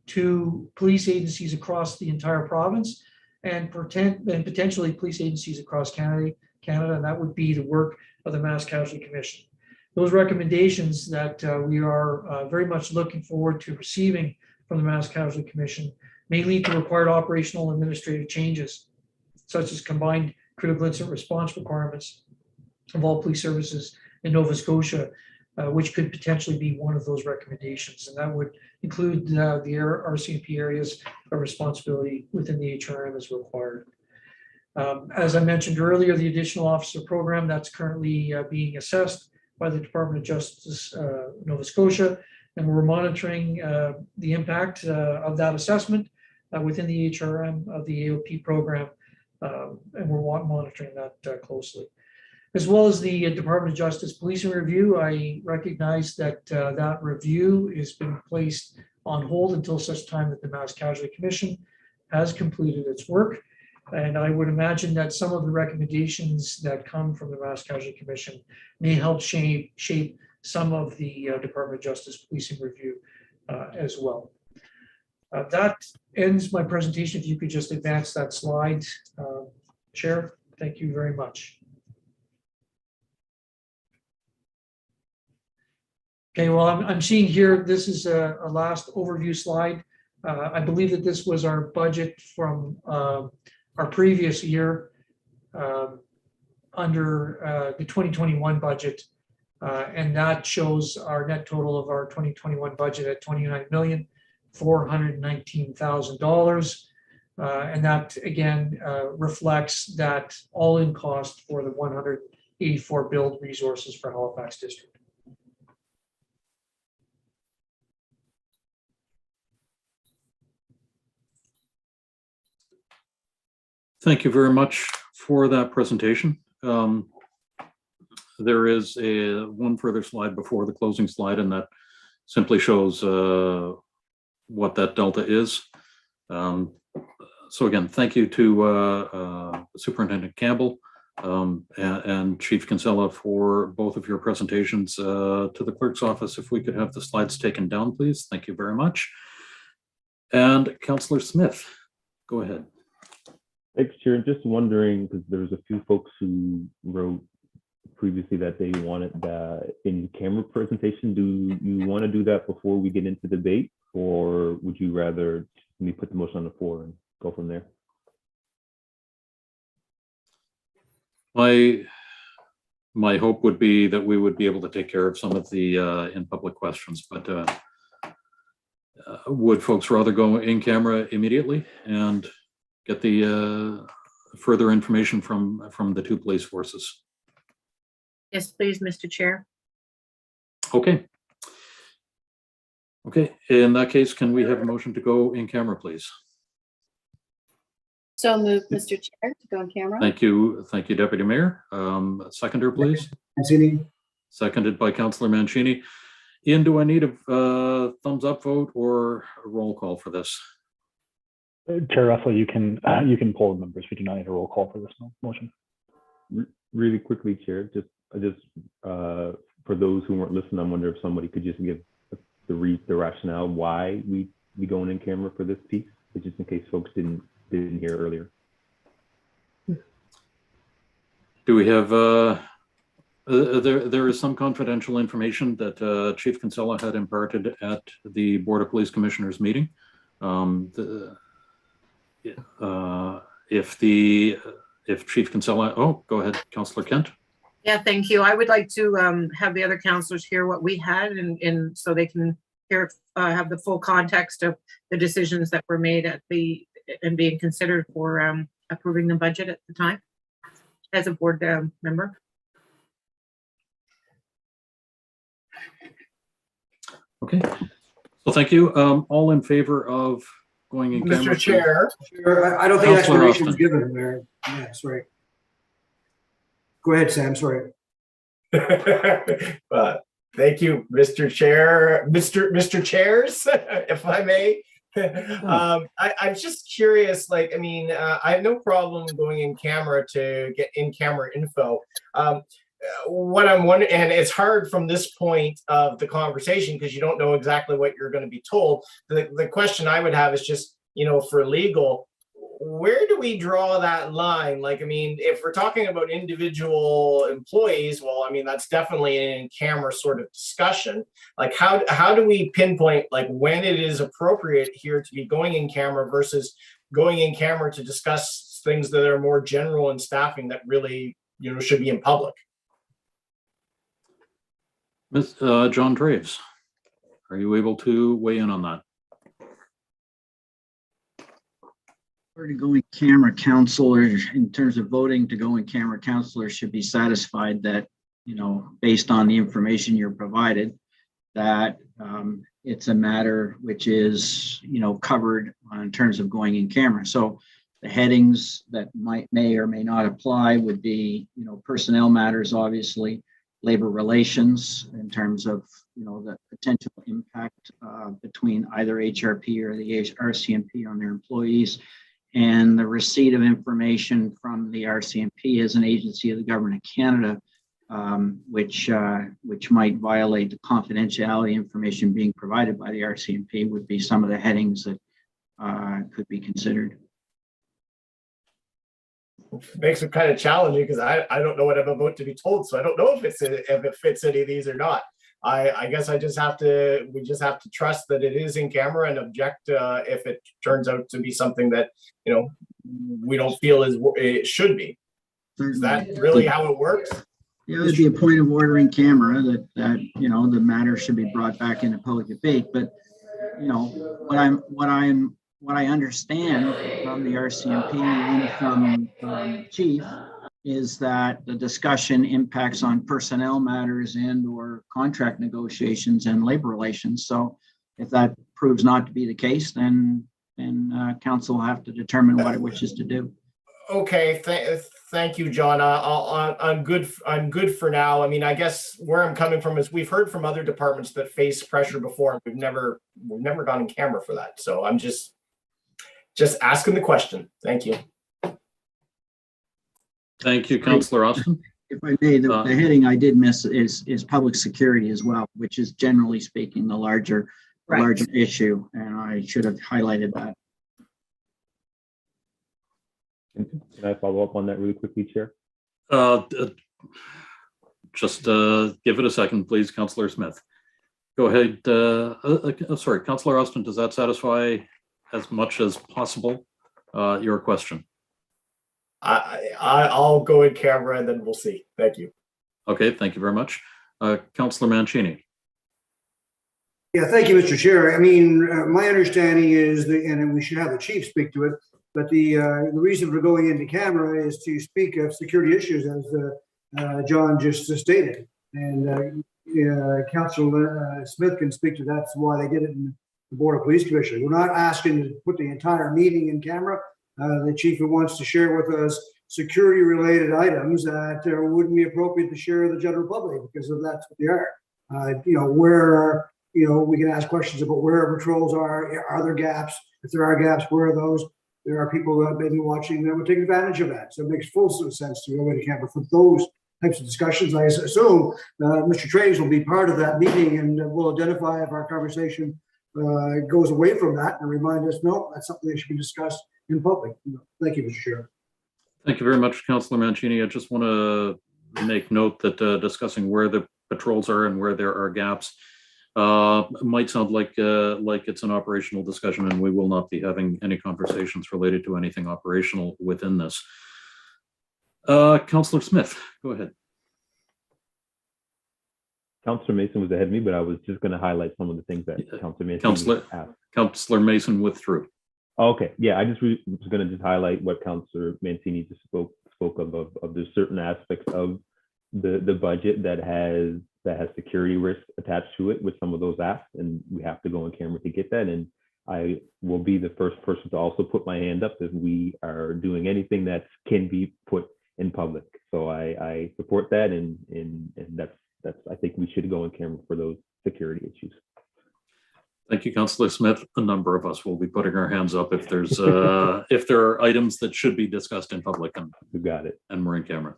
to police agencies across the entire province and potentially police agencies across Canada, and that would be the work of the Mass Casualty Commission. Those recommendations that we are very much looking forward to receiving from the Mass Casualty Commission may lead to required operational and administrative changes, such as combined critical incident response requirements of all police services in Nova Scotia, which could potentially be one of those recommendations. And that would include the RCMP areas of responsibility within the HRM as required. As I mentioned earlier, the additional officer program that's currently being assessed by the Department of Justice Nova Scotia, and we're monitoring the impact of that assessment within the HRM of the AOP program, and we're monitoring that closely. As well as the Department of Justice Policing Review, I recognize that that review has been placed on hold until such time that the Mass Casualty Commission has completed its work. And I would imagine that some of the recommendations that come from the Mass Casualty Commission may help shape some of the Department of Justice Policing Review as well. That ends my presentation. If you could just advance that slide, Chair. Thank you very much. Okay, well, I'm seeing here, this is a last overview slide. I believe that this was our budget from our previous year under the 2021 budget. And that shows our net total of our 2021 budget at $29,419,000. And that again reflects that all-in cost for the 184 build resources for Halifax District. Thank you very much for that presentation. There is one further slide before the closing slide, and that simply shows what that delta is. So again, thank you to Superintendent Campbell and Chief Kinsella for both of your presentations. To the clerk's office, if we could have the slides taken down, please. Thank you very much. And Councillor Smith, go ahead. Thanks, Chair. Just wondering, because there's a few folks who wrote previously that they wanted the in-camera presentation. Do you want to do that before we get into debate, or would you rather me put the motion on the floor and go from there? My hope would be that we would be able to take care of some of the in-public questions, but would folks rather go in camera immediately and get the further information from the two police forces? Yes, please, Mr. Chair. Okay. Okay, in that case, can we have a motion to go in camera, please? So moved, Mr. Chair, to go on camera. Thank you, Deputy Mayor. Seconder, please. Mancini. Seconded by Councillor Mancini. Ian, do I need a thumbs up vote or a roll call for this? Chair Russell, you can poll the members. We do not need a roll call for this motion. Really quickly, Chair, just for those who weren't listening, I wonder if somebody could just give the rationale why we going in camera for this piece, just in case folks didn't hear earlier. Do we have there is some confidential information that Chief Kinsella had imparted at the Board of Police Commissioners meeting. If Chief Kinsella, oh, go ahead, Councillor Kent. Yeah, thank you. I would like to have the other councillors hear what we had, and so they can hear have the full context of the decisions that were made at the and being considered for approving the budget at the time as a board member. Okay. Well, thank you. All in favor of going in camera? Mr. Chair, I don't think Councillor explanation was Austin. given there. Yeah, sorry. Go ahead, Sam, sorry. Thank you, Mr. Chair, Mr. Chairs, if I may. I'm just curious, like, I mean, I have no problem going in camera to get in-camera info. What I'm wondering, and it's hard from this point of the conversation because you don't know exactly what you're going to be told. The question I would have is just, you know, for legal, where do we draw that line? Like, I mean, if we're talking about individual employees, well, I mean, that's definitely an in-camera sort of discussion. Like, how do we pinpoint like when it is appropriate here to be going in camera versus going in camera to discuss things that are more general in staffing that really, you know, should be in public? Ms. John Draves, are you able to weigh in on that? To go in camera, counselors, in terms of voting to go in camera, counselors should be satisfied that, you know, based on the information you're provided, that it's a matter which is, you know, covered in terms of going in camera. So the headings that may or may not apply would be, you know, personnel matters, obviously, labor relations in terms of, you know, the potential impact between either HRP or the RCMP on their employees, and the receipt of information from the RCMP as an agency of the Government of Canada, which might violate the confidentiality information being provided by the RCMP, would be some of the headings that could be considered. Makes it kind of challenging because I don't know what I'm about to be told, so I don't know if it fits any of these or not. I guess we just have to trust that it is in camera and object if it turns out to be something that, you know, we don't feel it should be. Is that really how it works? Yeah, there's be a point of order in camera that you know, the matter should be brought back into public debate. But you know, what I understand from the RCMP and from Chief is that the discussion impacts on personnel matters and or contract negotiations and labor relations. So if that proves not to be the case, then council will have to determine what it wishes to do. Okay, thank you, John. I'm good for now. I mean, I guess where I'm coming from is we've heard from other departments that face pressure before, and we've never gone in camera for that. So I'm just asking the question. Thank you. Thank you, Councillor Austin. If I may, the heading I did miss is public security as well, which is generally speaking the larger issue, and I should have highlighted that. Can I follow up on that really quickly, Chair? Just give it a second, please, Councillor Smith. Go ahead. Sorry, Councillor Austin, does that satisfy as much as possible your question? I'll go in camera and then we'll see. Thank you. Okay, thank you very much. Councillor Mancini. Yeah, thank you, Mr. Chair. I mean, my understanding is and we should have the chief speak to it, but the reason for going into camera is to speak of security issues, as John just stated. And Councillor Smith can speak to that. That's why they did it in the Board of Police Commission. We're not asking to put the entire meeting in camera. The chief wants to share with us security-related items that wouldn't be appropriate to share with the general public because of that's what they are. You know, where we can ask questions about where patrols are there gaps? If there are gaps, where are those? There are people that may be watching that would take advantage of that. So it makes full sense to go into camera for those types of discussions. I assume Mr. Traves will be part of that meeting and will identify if our conversation goes away from that and remind us, no, that's something that should be discussed in public. Thank you, Mr. Chair. Thank you very much, Councillor Mancini. I just want to make note that discussing where the patrols are and where there are gaps might sound like it's an operational discussion, and we will not be having any conversations related to anything operational within this. Councillor Smith, go ahead. Councillor Mason was ahead of me, but I was just going to highlight some of the things that Councillor Mason asked. Councillor Mason withdrew. Okay, yeah, I just was going to just highlight what Councillor Mancini just spoke of. There's certain aspects of the budget that that has security risk attached to it with some of those apps, and we have to go on camera to get that. And I will be the first person to also put my hand up if we are doing anything that can be put in public. So I support that, and that's I think we should go on camera for those security issues. Thank you, Councillor Smith. A number of us will be putting our hands up if there's if there are items that should be discussed in public, and You got it. we're in camera.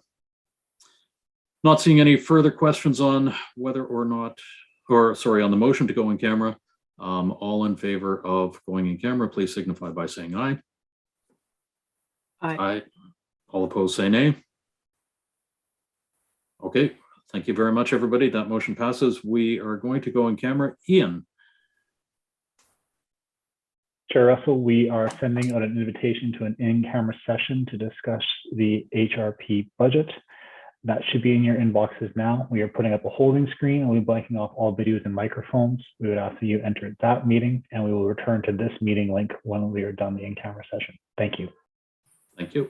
Not seeing any further questions on whether or not, or sorry, on the motion to go in camera. All in favor of going in camera, please signify by saying aye. Aye. Aye. All opposed, say nay. Okay, thank you very much, everybody. That motion passes. We are going to go in camera. Ian. Chair Russell, we are sending out an invitation to an in-camera session to discuss the HRP budget. That should be in your inboxes now. We are putting up a holding screen and we'll be blanking off all videos and microphones. We would ask that you enter that meeting, and we will return to this meeting link when we are done the in-camera session. Thank you. Thank you.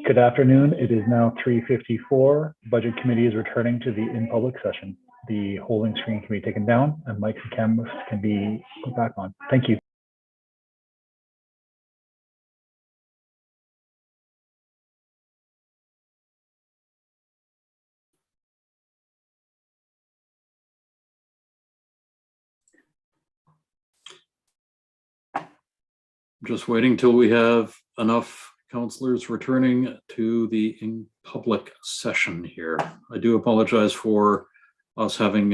Good afternoon. It is now 3:54. Budget Committee is returning to the in-public session. The holding screen can be taken down and mics and cameras can be put back on. Thank you. Just waiting till we have enough councillors returning to the in-public session here. I do apologize for us having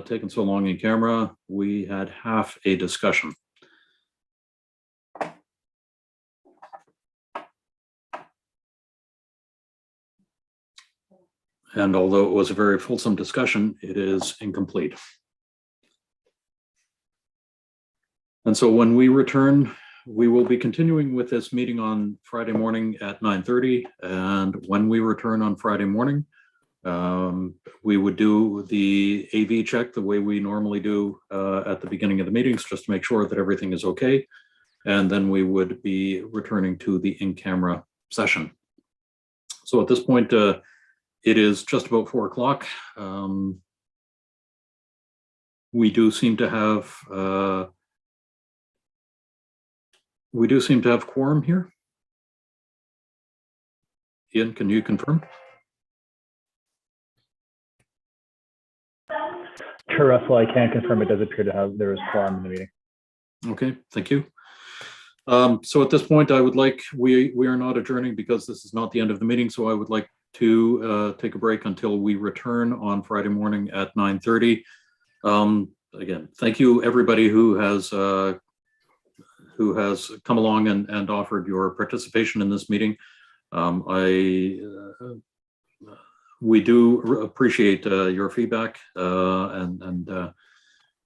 taken so long in camera. We had half a discussion. And although it was a very fulsome discussion, it is incomplete. And so when we return, we will be continuing with this meeting on Friday morning at 9:30. And when we return on Friday morning, we would do the AV check the way we normally do at the beginning of the meetings, just to make sure that everything is okay. And then we would be returning to the in-camera session. So at this point, it is just about 4 o'clock. We do seem to have quorum here. Ian, can you confirm? Chair Russell, I can confirm it does appear to have, there is quorum in the meeting. Okay, thank you. So at this point, I would like, we are not adjourning because this is not the end of the meeting. So I would like to take a break until we return on Friday morning at 9:30. Again, thank you everybody who has come along and offered your participation in this meeting. We do appreciate your feedback, and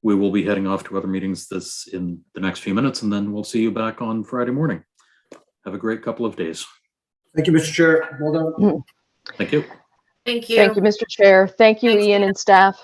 we will be heading off to other meetings in the next few minutes, and then we'll see you back on Friday morning. Have a great couple of days. Thank you, Mr. Chair. Well done. Thank you. Thank you. Thank you, Mr. Chair. Thank you, Thanks, Ian Ian. and staff.